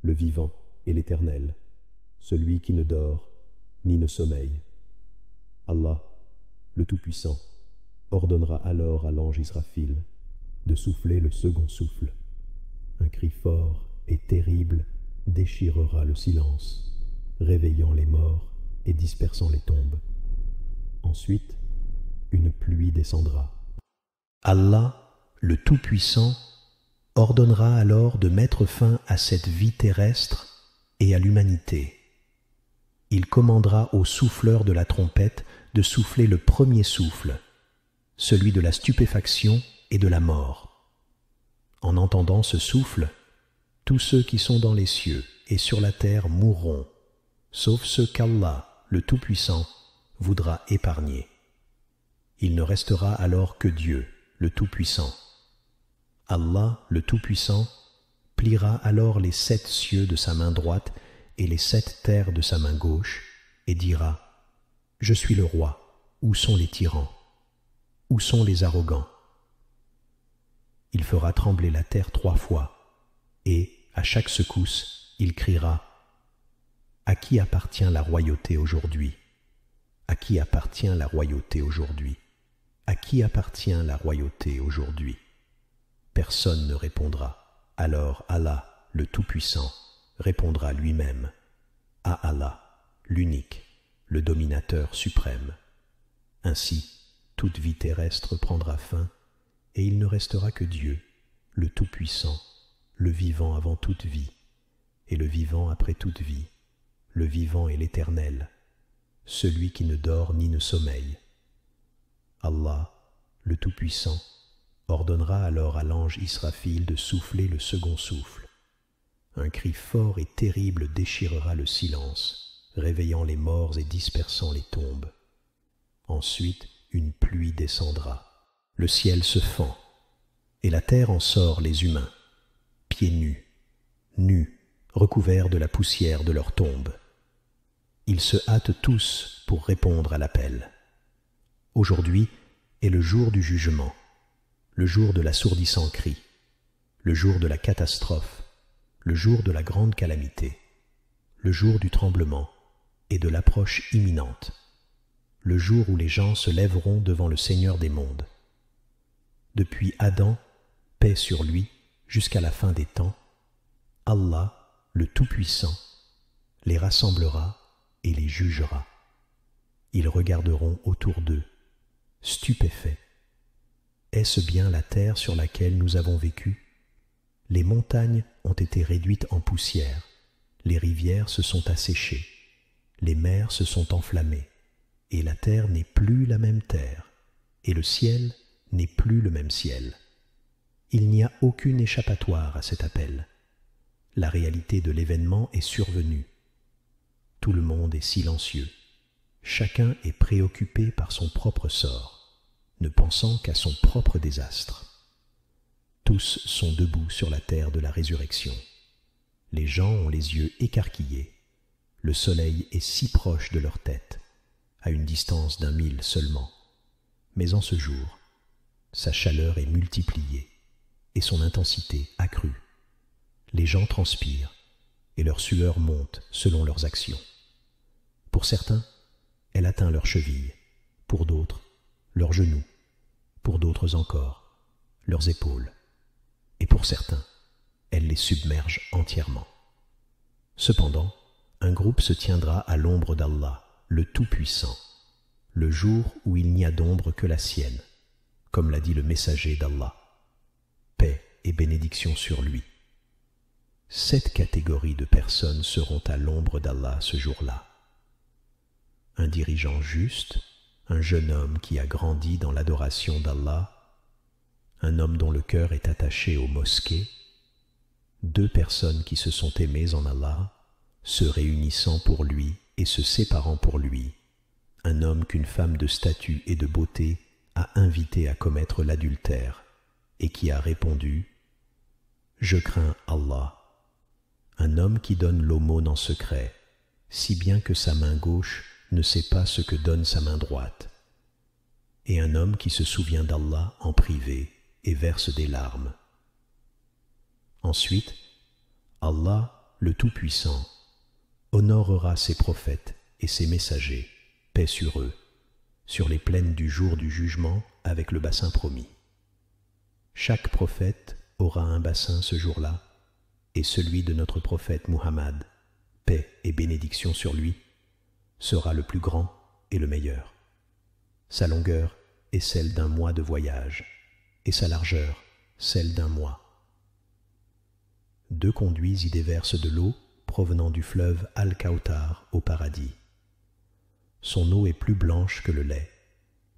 le vivant et l'Éternel, celui qui ne dort ni ne sommeille. Allah, le Tout-Puissant, ordonnera alors à l'ange Israfil de souffler le second souffle. Un cri fort et terrible déchirera le silence, réveillant les morts et dispersant les tombes. Ensuite, une pluie descendra. Allah, le Tout-Puissant, ordonnera alors de mettre fin à cette vie terrestre et à l'humanité. Il commandera au souffleur de la trompette de souffler le premier souffle, celui de la stupéfaction et de la mort. En entendant ce souffle, tous ceux qui sont dans les cieux et sur la terre mourront, sauf ceux qu'Allah, le Tout-Puissant, voudra épargner. Il ne restera alors que Dieu, le Tout-Puissant. Allah, le Tout-Puissant, pliera alors les 7 cieux de sa main droite et les 7 terres de sa main gauche, et dira : Je suis le roi, où sont les tyrans ? Où sont les arrogants ? Il fera trembler la terre 3 fois, et, à chaque secousse, il criera : À qui appartient la royauté aujourd'hui ? À qui appartient la royauté aujourd'hui ? À qui appartient la royauté aujourd'hui ? Personne ne répondra. Alors Allah, le Tout-Puissant, répondra lui-même : À Allah, l'unique, le dominateur suprême. Ainsi, toute vie terrestre prendra fin, et il ne restera que Dieu, le Tout-Puissant, le vivant avant toute vie, et le vivant après toute vie, le vivant et l'Éternel, celui qui ne dort ni ne sommeille. Allah, le Tout-Puissant, ordonnera alors à l'ange Israfil de souffler le second souffle. Un cri fort et terrible déchirera le silence, réveillant les morts et dispersant les tombes. Ensuite, une pluie descendra. Le ciel se fend, et la terre en sort les humains, pieds nus, recouverts de la poussière de leur tombe. Ils se hâtent tous pour répondre à l'appel. Aujourd'hui est le jour du jugement, le jour de l'assourdissant cri, le jour de la catastrophe, le jour de la grande calamité, le jour du tremblement et de l'approche imminente, le jour où les gens se lèveront devant le Seigneur des mondes. Depuis Adam, paix sur lui, jusqu'à la fin des temps, Allah, le Tout-Puissant, les rassemblera et les jugera. Ils regarderont autour d'eux, stupéfaits. Est-ce bien la terre sur laquelle nous avons vécu ? Les montagnes ont été réduites en poussière, les rivières se sont asséchées, les mers se sont enflammées, et la terre n'est plus la même terre, et le ciel n'est plus le même ciel. Il n'y a aucune échappatoire à cet appel. La réalité de l'événement est survenue. Tout le monde est silencieux. Chacun est préoccupé par son propre sort, ne pensant qu'à son propre désastre. Tous sont debout sur la terre de la résurrection. Les gens ont les yeux écarquillés. Le soleil est si proche de leur tête, à une distance d'1 mille seulement. Mais en ce jour, sa chaleur est multipliée et son intensité accrue. Les gens transpirent et leur sueur monte selon leurs actions. Pour certains, elle atteint leurs chevilles, pour d'autres, leurs genoux, pour d'autres encore, leurs épaules, et pour certains, elle les submerge entièrement. Cependant, un groupe se tiendra à l'ombre d'Allah, le Tout-Puissant, le jour où il n'y a d'ombre que la sienne, comme l'a dit le messager d'Allah. Paix et bénédiction sur lui. 7 catégories de personnes seront à l'ombre d'Allah ce jour-là. Un dirigeant juste, un jeune homme qui a grandi dans l'adoration d'Allah, un homme dont le cœur est attaché aux mosquées, 2 personnes qui se sont aimées en Allah, se réunissant pour lui et se séparant pour lui, un homme qu'une femme de statut et de beauté a invité à commettre l'adultère et qui a répondu « Je crains Allah », un homme qui donne l'aumône en secret, si bien que sa main gauche ne sait pas ce que donne sa main droite, et un homme qui se souvient d'Allah en privé et verse des larmes. Ensuite, Allah, le Tout-Puissant, honorera ses prophètes et ses messagers, paix sur eux, sur les plaines du jour du jugement avec le bassin promis. Chaque prophète aura un bassin ce jour-là, et celui de notre prophète Muhammad, paix et bénédiction sur lui, sera le plus grand et le meilleur. Sa longueur est celle d'un mois de voyage, et sa largeur celle d'un mois. 2 conduits y déversent de l'eau provenant du fleuve Al-Kawthar au paradis. Son eau est plus blanche que le lait,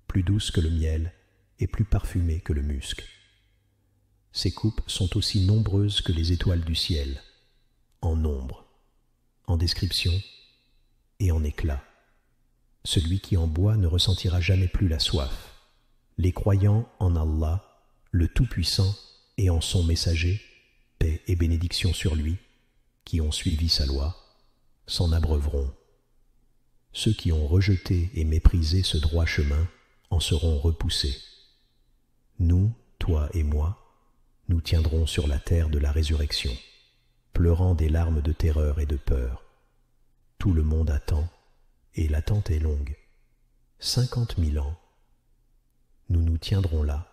plus douce que le miel et plus parfumée que le musc. Ses coupes sont aussi nombreuses que les étoiles du ciel, en nombre, en description et en éclat. Celui qui en boit ne ressentira jamais plus la soif. Les croyants en Allah, le Tout-Puissant, et en son messager, paix et bénédiction sur lui, qui ont suivi sa loi, s'en abreuveront. Ceux qui ont rejeté et méprisé ce droit chemin en seront repoussés. Nous, toi et moi, nous tiendrons sur la terre de la résurrection, pleurant des larmes de terreur et de peur. Tout le monde attend, et l'attente est longue. 50 000 ans. Nous nous tiendrons là,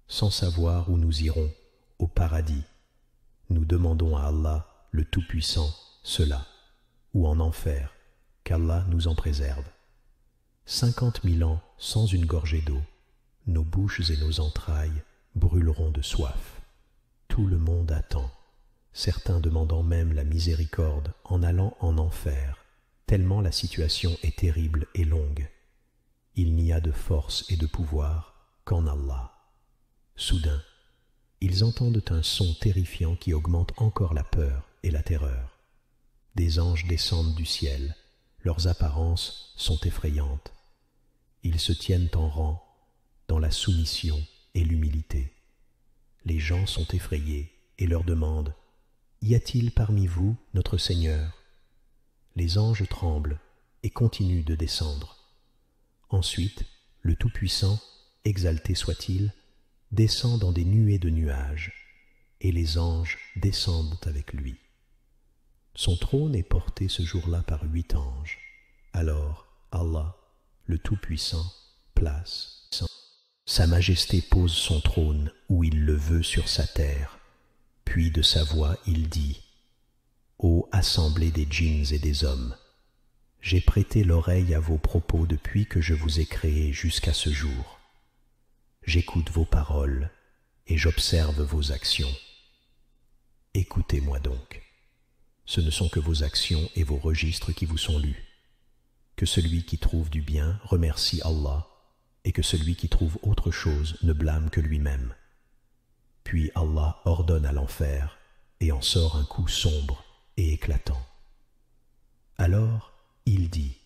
sans savoir où nous irons, au paradis. Nous demandons à Allah, le Tout-Puissant, cela, ou en enfer, qu'Allah nous en préserve. 50 000 ans sans une gorgée d'eau, nos bouches et nos entrailles brûleront de soif. Tout le monde attend, certains demandant même la miséricorde en allant en enfer, tellement la situation est terrible et longue. Il n'y a de force et de pouvoir qu'en Allah. Soudain, ils entendent un son terrifiant qui augmente encore la peur et la terreur. Des anges descendent du ciel, leurs apparences sont effrayantes. Ils se tiennent en rang, dans la soumission et l'humilité. Les gens sont effrayés et leur demandent « Y a-t-il parmi vous notre Seigneur ?» Les anges tremblent et continuent de descendre. Ensuite, le Tout-Puissant, exalté soit-il, descend dans des nuées de nuages, et les anges descendent avec lui. Son trône est porté ce jour-là par 8 anges. Alors, Allah, le Tout-Puissant, place Sa Majesté pose son trône où il le veut sur sa terre, puis de sa voix il dit « Ô assemblée des djinns et des hommes, j'ai prêté l'oreille à vos propos depuis que je vous ai créés jusqu'à ce jour. J'écoute vos paroles et j'observe vos actions. Écoutez-moi donc. Ce ne sont que vos actions et vos registres qui vous sont lus. Que celui qui trouve du bien remercie Allah, et que celui qui trouve autre chose ne blâme que lui-même. Puis Allah ordonne à l'enfer et en sort un coup sombre et éclatant. Alors il dit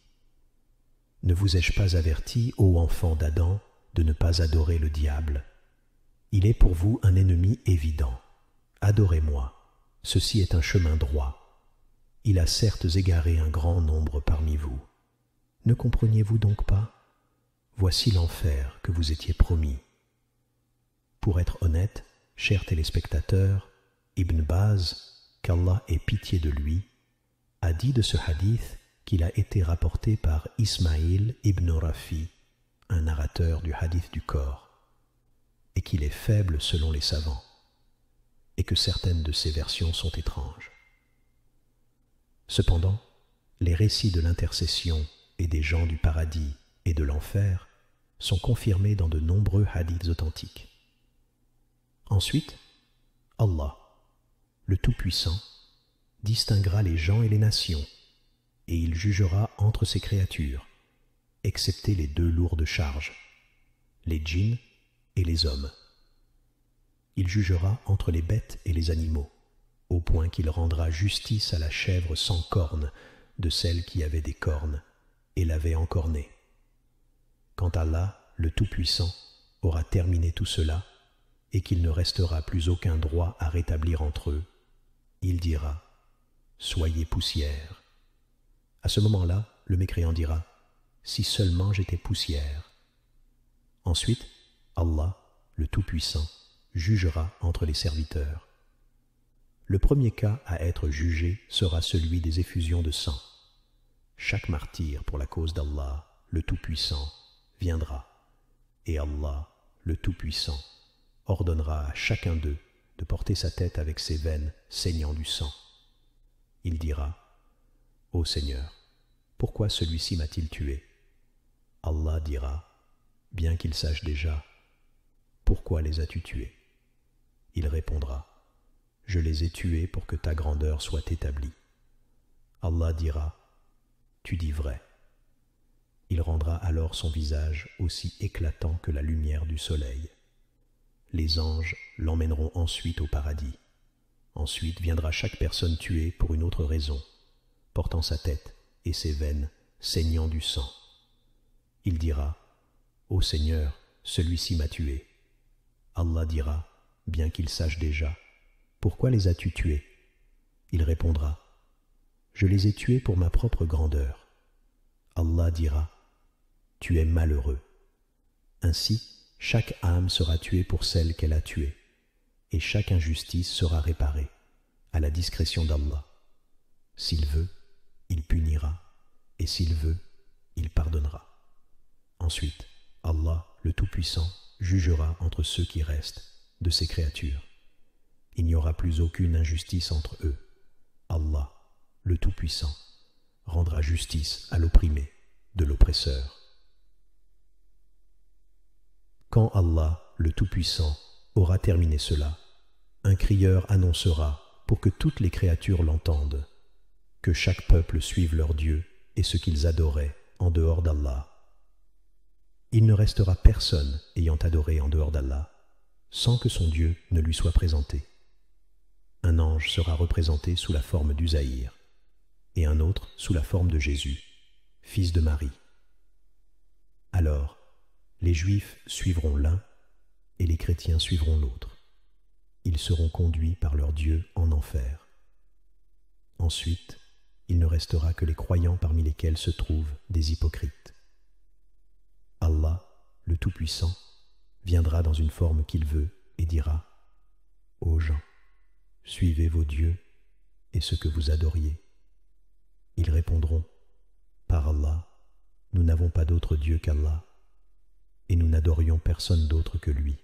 « Ne vous ai-je pas averti, ô enfants d'Adam, de ne pas adorer le diable? Il est pour vous un ennemi évident. Adorez-moi, ceci est un chemin droit. Il a certes égaré un grand nombre parmi vous. Ne compreniez-vous donc pas? Voici l'enfer que vous étiez promis. » Pour être honnête, chers téléspectateurs, Ibn Baz, qu'Allah ait pitié de lui, a dit de ce hadith qu'il a été rapporté par Ismaïl ibn Rafi, un narrateur du hadith du corps, et qu'il est faible selon les savants, et que certaines de ses versions sont étranges. Cependant, les récits de l'intercession et des gens du paradis et de l'enfer sont confirmés dans de nombreux hadiths authentiques. Ensuite, Allah, le Tout-Puissant, distinguera les gens et les nations, et il jugera entre ses créatures, excepté les 2 lourdes charges, les djinns et les hommes. Il jugera entre les bêtes et les animaux, au point qu'il rendra justice à la chèvre sans cornes de celle qui avait des cornes et l'avait encornée. Quand Allah, le Tout-Puissant, aura terminé tout cela, et qu'il ne restera plus aucun droit à rétablir entre eux, il dira « Soyez poussière ». À ce moment-là, le mécréant dira si seulement j'étais poussière. Ensuite, Allah, le Tout-Puissant, jugera entre les serviteurs. Le premier cas à être jugé sera celui des effusions de sang. Chaque martyr pour la cause d'Allah, le Tout-Puissant, viendra, et Allah, le Tout-Puissant, ordonnera à chacun d'eux de porter sa tête avec ses veines saignant du sang. Il dira, « Ô Seigneur, pourquoi celui-ci m'a-t-il tué ?» Allah dira, bien qu'il sache déjà, « Pourquoi les as-tu tués ?» Il répondra, « Je les ai tués pour que ta grandeur soit établie. » Allah dira, « Tu dis vrai. » Il rendra alors son visage aussi éclatant que la lumière du soleil. Les anges l'emmèneront ensuite au paradis. Ensuite viendra chaque personne tuée pour une autre raison, portant sa tête et ses veines saignant du sang. Il dira, « Ô Seigneur, celui-ci m'a tué. » Allah dira, bien qu'il sache déjà, « Pourquoi les as-tu tués ?» Il répondra, « Je les ai tués pour ma propre grandeur. » Allah dira, « Tu es malheureux. » Ainsi, chaque âme sera tuée pour celle qu'elle a tuée, et chaque injustice sera réparée, à la discrétion d'Allah. S'il veut, il punira, et s'il veut, il pardonnera. Ensuite, Allah, le Tout-Puissant, jugera entre ceux qui restent de ses créatures. Il n'y aura plus aucune injustice entre eux. Allah, le Tout-Puissant, rendra justice à l'opprimé de l'oppresseur. Quand Allah, le Tout-Puissant, aura terminé cela, un crieur annoncera, pour que toutes les créatures l'entendent, que chaque peuple suive leur Dieu et ce qu'ils adoraient en dehors d'Allah. Il ne restera personne ayant adoré en dehors d'Allah, sans que son Dieu ne lui soit présenté. Un ange sera représenté sous la forme d'Uzaïr, et un autre sous la forme de Jésus, fils de Marie. Alors, les Juifs suivront l'un, et les chrétiens suivront l'autre. Ils seront conduits par leur Dieu en enfer. Ensuite, il ne restera que les croyants parmi lesquels se trouvent des hypocrites. Allah, le Tout-Puissant, viendra dans une forme qu'il veut et dira, « Ô gens, suivez vos dieux et ce que vous adoriez. » Ils répondront, « Par Allah, nous n'avons pas d'autre Dieu qu'Allah, et nous n'adorions personne d'autre que lui. »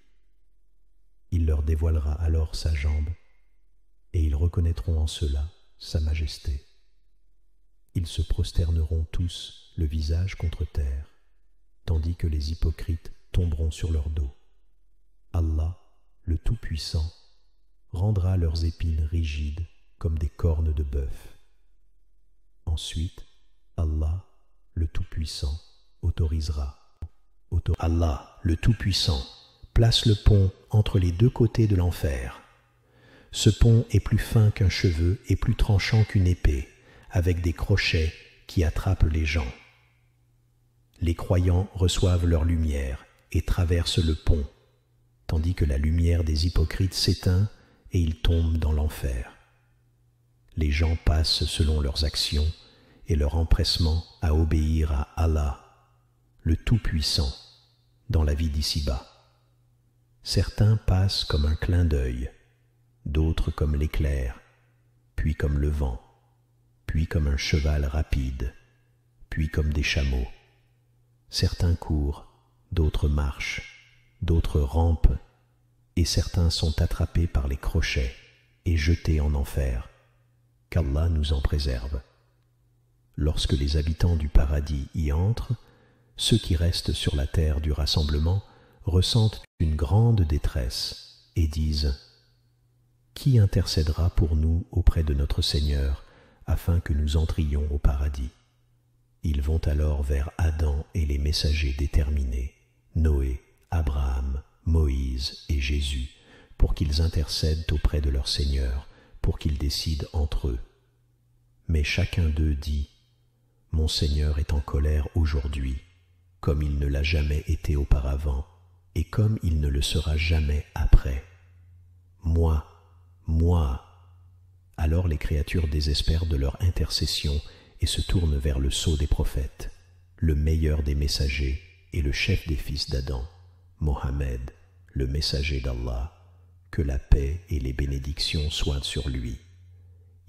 Il leur dévoilera alors sa jambe, et ils reconnaîtront en cela sa majesté. Ils se prosterneront tous le visage contre terre, tandis que les hypocrites tomberont sur leur dos. Allah, le Tout-Puissant, rendra leurs épines rigides comme des cornes de bœuf. Ensuite, Allah, le Tout-Puissant, autorisera. Allah, le Tout-Puissant, place le pont entre les deux côtés de l'enfer. Ce pont est plus fin qu'un cheveu et plus tranchant qu'une épée, avec des crochets qui attrapent les gens. Les croyants reçoivent leur lumière et traversent le pont, tandis que la lumière des hypocrites s'éteint et ils tombent dans l'enfer. Les gens passent selon leurs actions et leur empressement à obéir à Allah, le Tout-Puissant, dans la vie d'ici-bas. Certains passent comme un clin d'œil, d'autres comme l'éclair, puis comme le vent, puis comme un cheval rapide, puis comme des chameaux. Certains courent, d'autres marchent, d'autres rampent, et certains sont attrapés par les crochets et jetés en enfer. Qu'Allah nous en préserve. Lorsque les habitants du paradis y entrent, ceux qui restent sur la terre du rassemblement ressentent une grande détresse et disent « Qui intercédera pour nous auprès de notre Seigneur afin que nous entrions au paradis ?» Ils vont alors vers Adam et les messagers déterminés, Noé, Abraham, Moïse et Jésus, pour qu'ils intercèdent auprès de leur Seigneur, pour qu'ils décident entre eux. Mais chacun d'eux dit « Mon Seigneur est en colère aujourd'hui, comme il ne l'a jamais été auparavant, et comme il ne le sera jamais après. Moi. » Alors les créatures désespèrent de leur intercession et se tournent vers le sceau des prophètes. le meilleur des messagers et le chef des fils d'Adam, Mohammed, le messager d'Allah, que la paix et les bénédictions soient sur lui.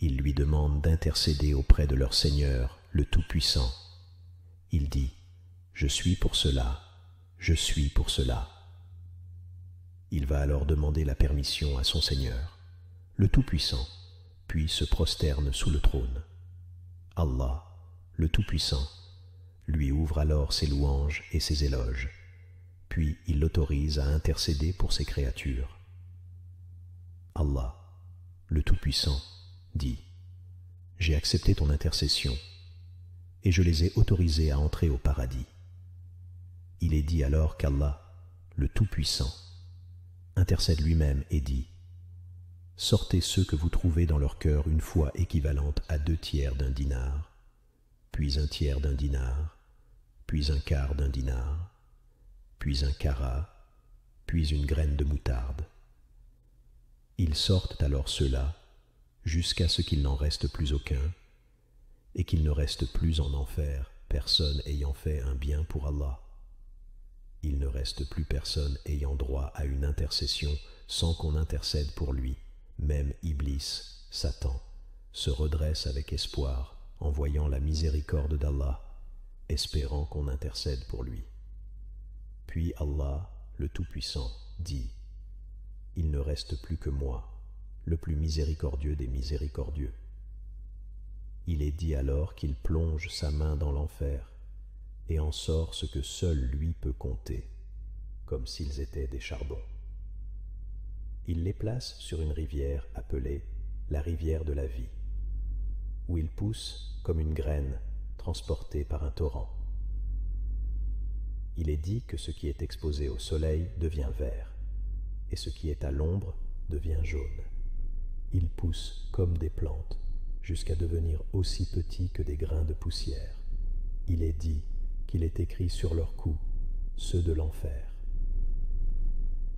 Ils lui demandent d'intercéder auprès de leur Seigneur, le Tout-Puissant. Il dit, « Je suis pour cela, je suis pour cela. » Il va alors demander la permission à son Seigneur, le Tout-Puissant, puis se prosterne sous le trône. Allah, le Tout-Puissant, lui ouvre alors ses louanges et ses éloges, puis il l'autorise à intercéder pour ses créatures. Allah, le Tout-Puissant, dit, « J'ai accepté ton intercession et je les ai autorisés à entrer au paradis. » Il est dit alors qu'Allah, le Tout-Puissant, intercède lui-même et dit, « Sortez ceux que vous trouvez dans leur cœur une foi équivalente à 2/3 d'un dinar, puis 1/3 d'un dinar, puis 1/4 d'un dinar, puis 1 carat, puis une graine de moutarde. » Ils sortent alors ceux-là, jusqu'à ce qu'il n'en reste plus aucun, et qu'il ne reste plus en enfer personne ayant fait un bien pour Allah. Il ne reste plus personne ayant droit à une intercession sans qu'on intercède pour lui. Même Iblis, Satan, se redresse avec espoir en voyant la miséricorde d'Allah, espérant qu'on intercède pour lui. Puis Allah, le Tout-Puissant, dit, « Il ne reste plus que moi, le plus miséricordieux des miséricordieux. » Il est dit alors qu'il plonge sa main dans l'enfer et en sort ce que seul lui peut compter, comme s'ils étaient des charbons. Il les place sur une rivière appelée la rivière de la vie, où ils poussent comme une graine transportée par un torrent. Il est dit que ce qui est exposé au soleil devient vert, et ce qui est à l'ombre devient jaune. Ils poussent comme des plantes, jusqu'à devenir aussi petits que des grains de poussière. Il est dit qu'il est écrit sur leurs cous, ceux de l'enfer.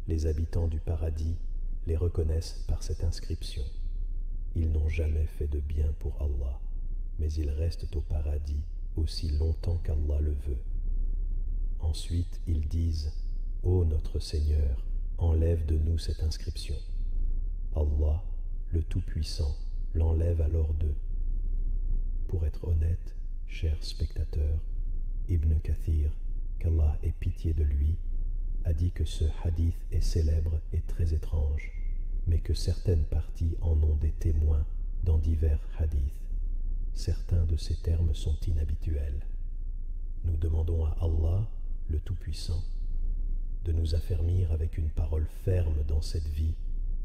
Les habitants du paradis les reconnaissent par cette inscription. Ils n'ont jamais fait de bien pour Allah, mais ils restent au paradis aussi longtemps qu'Allah le veut. Ensuite, ils disent, « Ô notre Seigneur, enlève de nous cette inscription. » Allah, le Tout-Puissant, l'enlève alors d'eux. Pour être honnête, chers spectateurs, Ibn Kathir, qu'Allah ait pitié de lui, a dit que ce hadith est célèbre et très étrange, mais que certaines parties en ont des témoins dans divers hadiths. Certains de ces termes sont inhabituels. Nous demandons à Allah, le Tout-Puissant, de nous affermir avec une parole ferme dans cette vie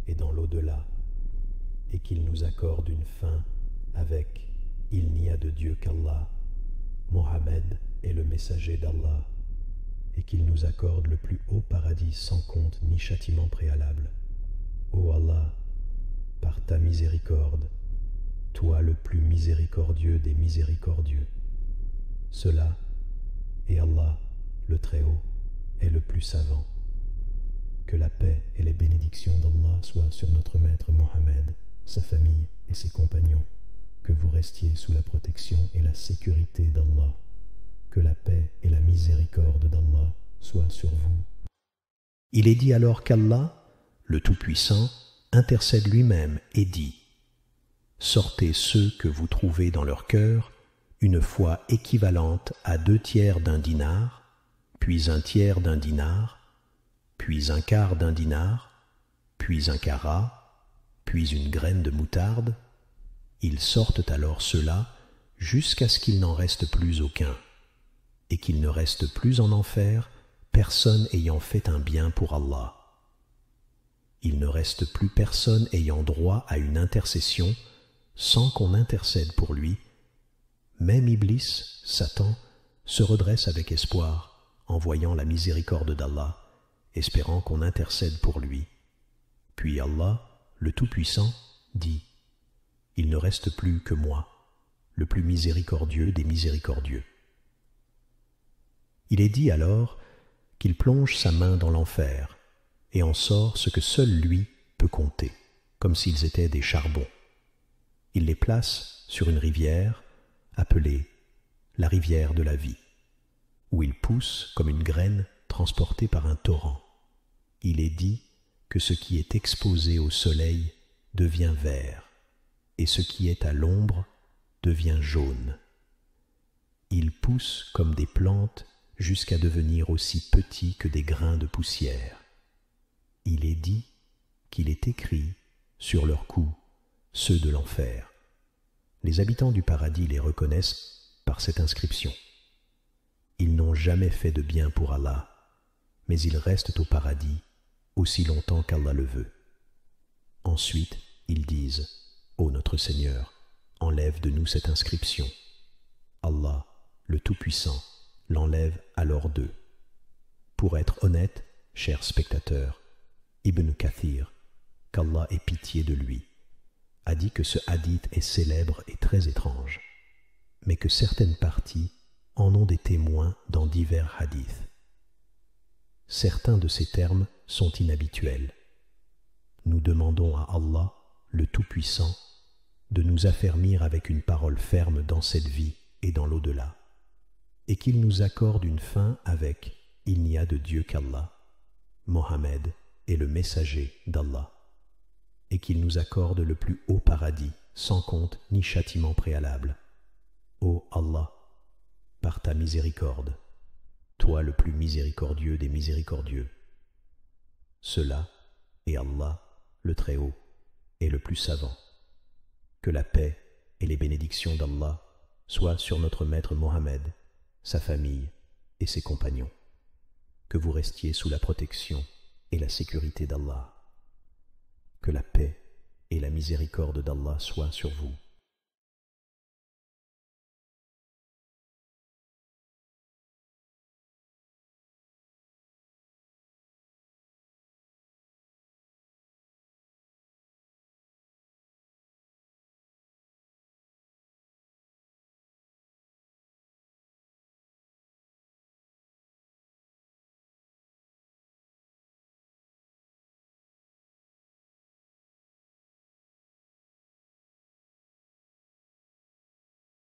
et dans l'au-delà, et qu'il nous accorde une fin avec « Il n'y a de Dieu qu'Allah, Mohammed est le messager d'Allah » et qu'il nous accorde le plus haut paradis sans compte ni châtiment préalable. Ô Allah, par ta miséricorde, toi le plus miséricordieux des miséricordieux. Cela, et Allah, le Très-Haut, est le plus savant. Que la paix et les bénédictions d'Allah soient sur notre maître Mohammed, sa famille et ses compagnons, que vous restiez sous la protection et la sécurité d'Allah. Que la paix et la miséricorde d'Allah soient sur vous. Il est dit alors qu'Allah, le Tout-Puissant, intercède lui-même et dit, « Sortez ceux que vous trouvez dans leur cœur une foi équivalente à 2/3 d'un dinar, puis 1/3 d'un dinar, puis 1/4 d'un dinar, puis 1 carat, puis une graine de moutarde. Ils sortent alors ceux-là jusqu'à ce qu'il n'en reste plus aucun, et qu'il ne reste plus en enfer personne ayant fait un bien pour Allah. Il ne reste plus personne ayant droit à une intercession sans qu'on intercède pour lui. Même Iblis, Satan, se redresse avec espoir en voyant la miséricorde d'Allah, espérant qu'on intercède pour lui. Puis Allah, le Tout-Puissant, dit, « Il ne reste plus que moi, le plus miséricordieux des miséricordieux. » Il est dit alors qu'il plonge sa main dans l'enfer et en sort ce que seul lui peut compter, comme s'ils étaient des charbons. Il les place sur une rivière appelée la rivière de la vie, où il pousse comme une graine transportée par un torrent. Il est dit que ce qui est exposé au soleil devient vert, et ce qui est à l'ombre devient jaune. Il pousse comme des plantes jusqu'à devenir aussi petit que des grains de poussière. Il est dit qu'il est écrit sur leurs cous ceux de l'enfer. Les habitants du paradis les reconnaissent par cette inscription. Ils n'ont jamais fait de bien pour Allah, mais ils restent au paradis aussi longtemps qu'Allah le veut. Ensuite, ils disent « Ô notre Seigneur, enlève de nous cette inscription. » Allah, le Tout-Puissant, l'enlève alors d'eux. Pour être honnête, chers spectateurs, Ibn Kathir, qu'Allah ait pitié de lui, a dit que ce hadith est célèbre et très étrange, mais que certaines parties en ont des témoins dans divers hadiths. Certains de ces termes sont inhabituels. Nous demandons à Allah, le Tout-Puissant, de nous affermir avec une parole ferme dans cette vie et dans l'au-delà, et qu'il nous accorde une fin avec « Il n'y a de Dieu qu'Allah, Mohammed est le messager d'Allah », et qu'il nous accorde le plus haut paradis, sans compte ni châtiment préalable. Ô Allah, par ta miséricorde, toi le plus miséricordieux des miséricordieux. Cela est Allah, le Très-Haut, et le plus savant. Que la paix et les bénédictions d'Allah soient sur notre maître Mohammed, sa famille et ses compagnons. Que vous restiez sous la protection et la sécurité d'Allah. Que la paix et la miséricorde d'Allah soient sur vous.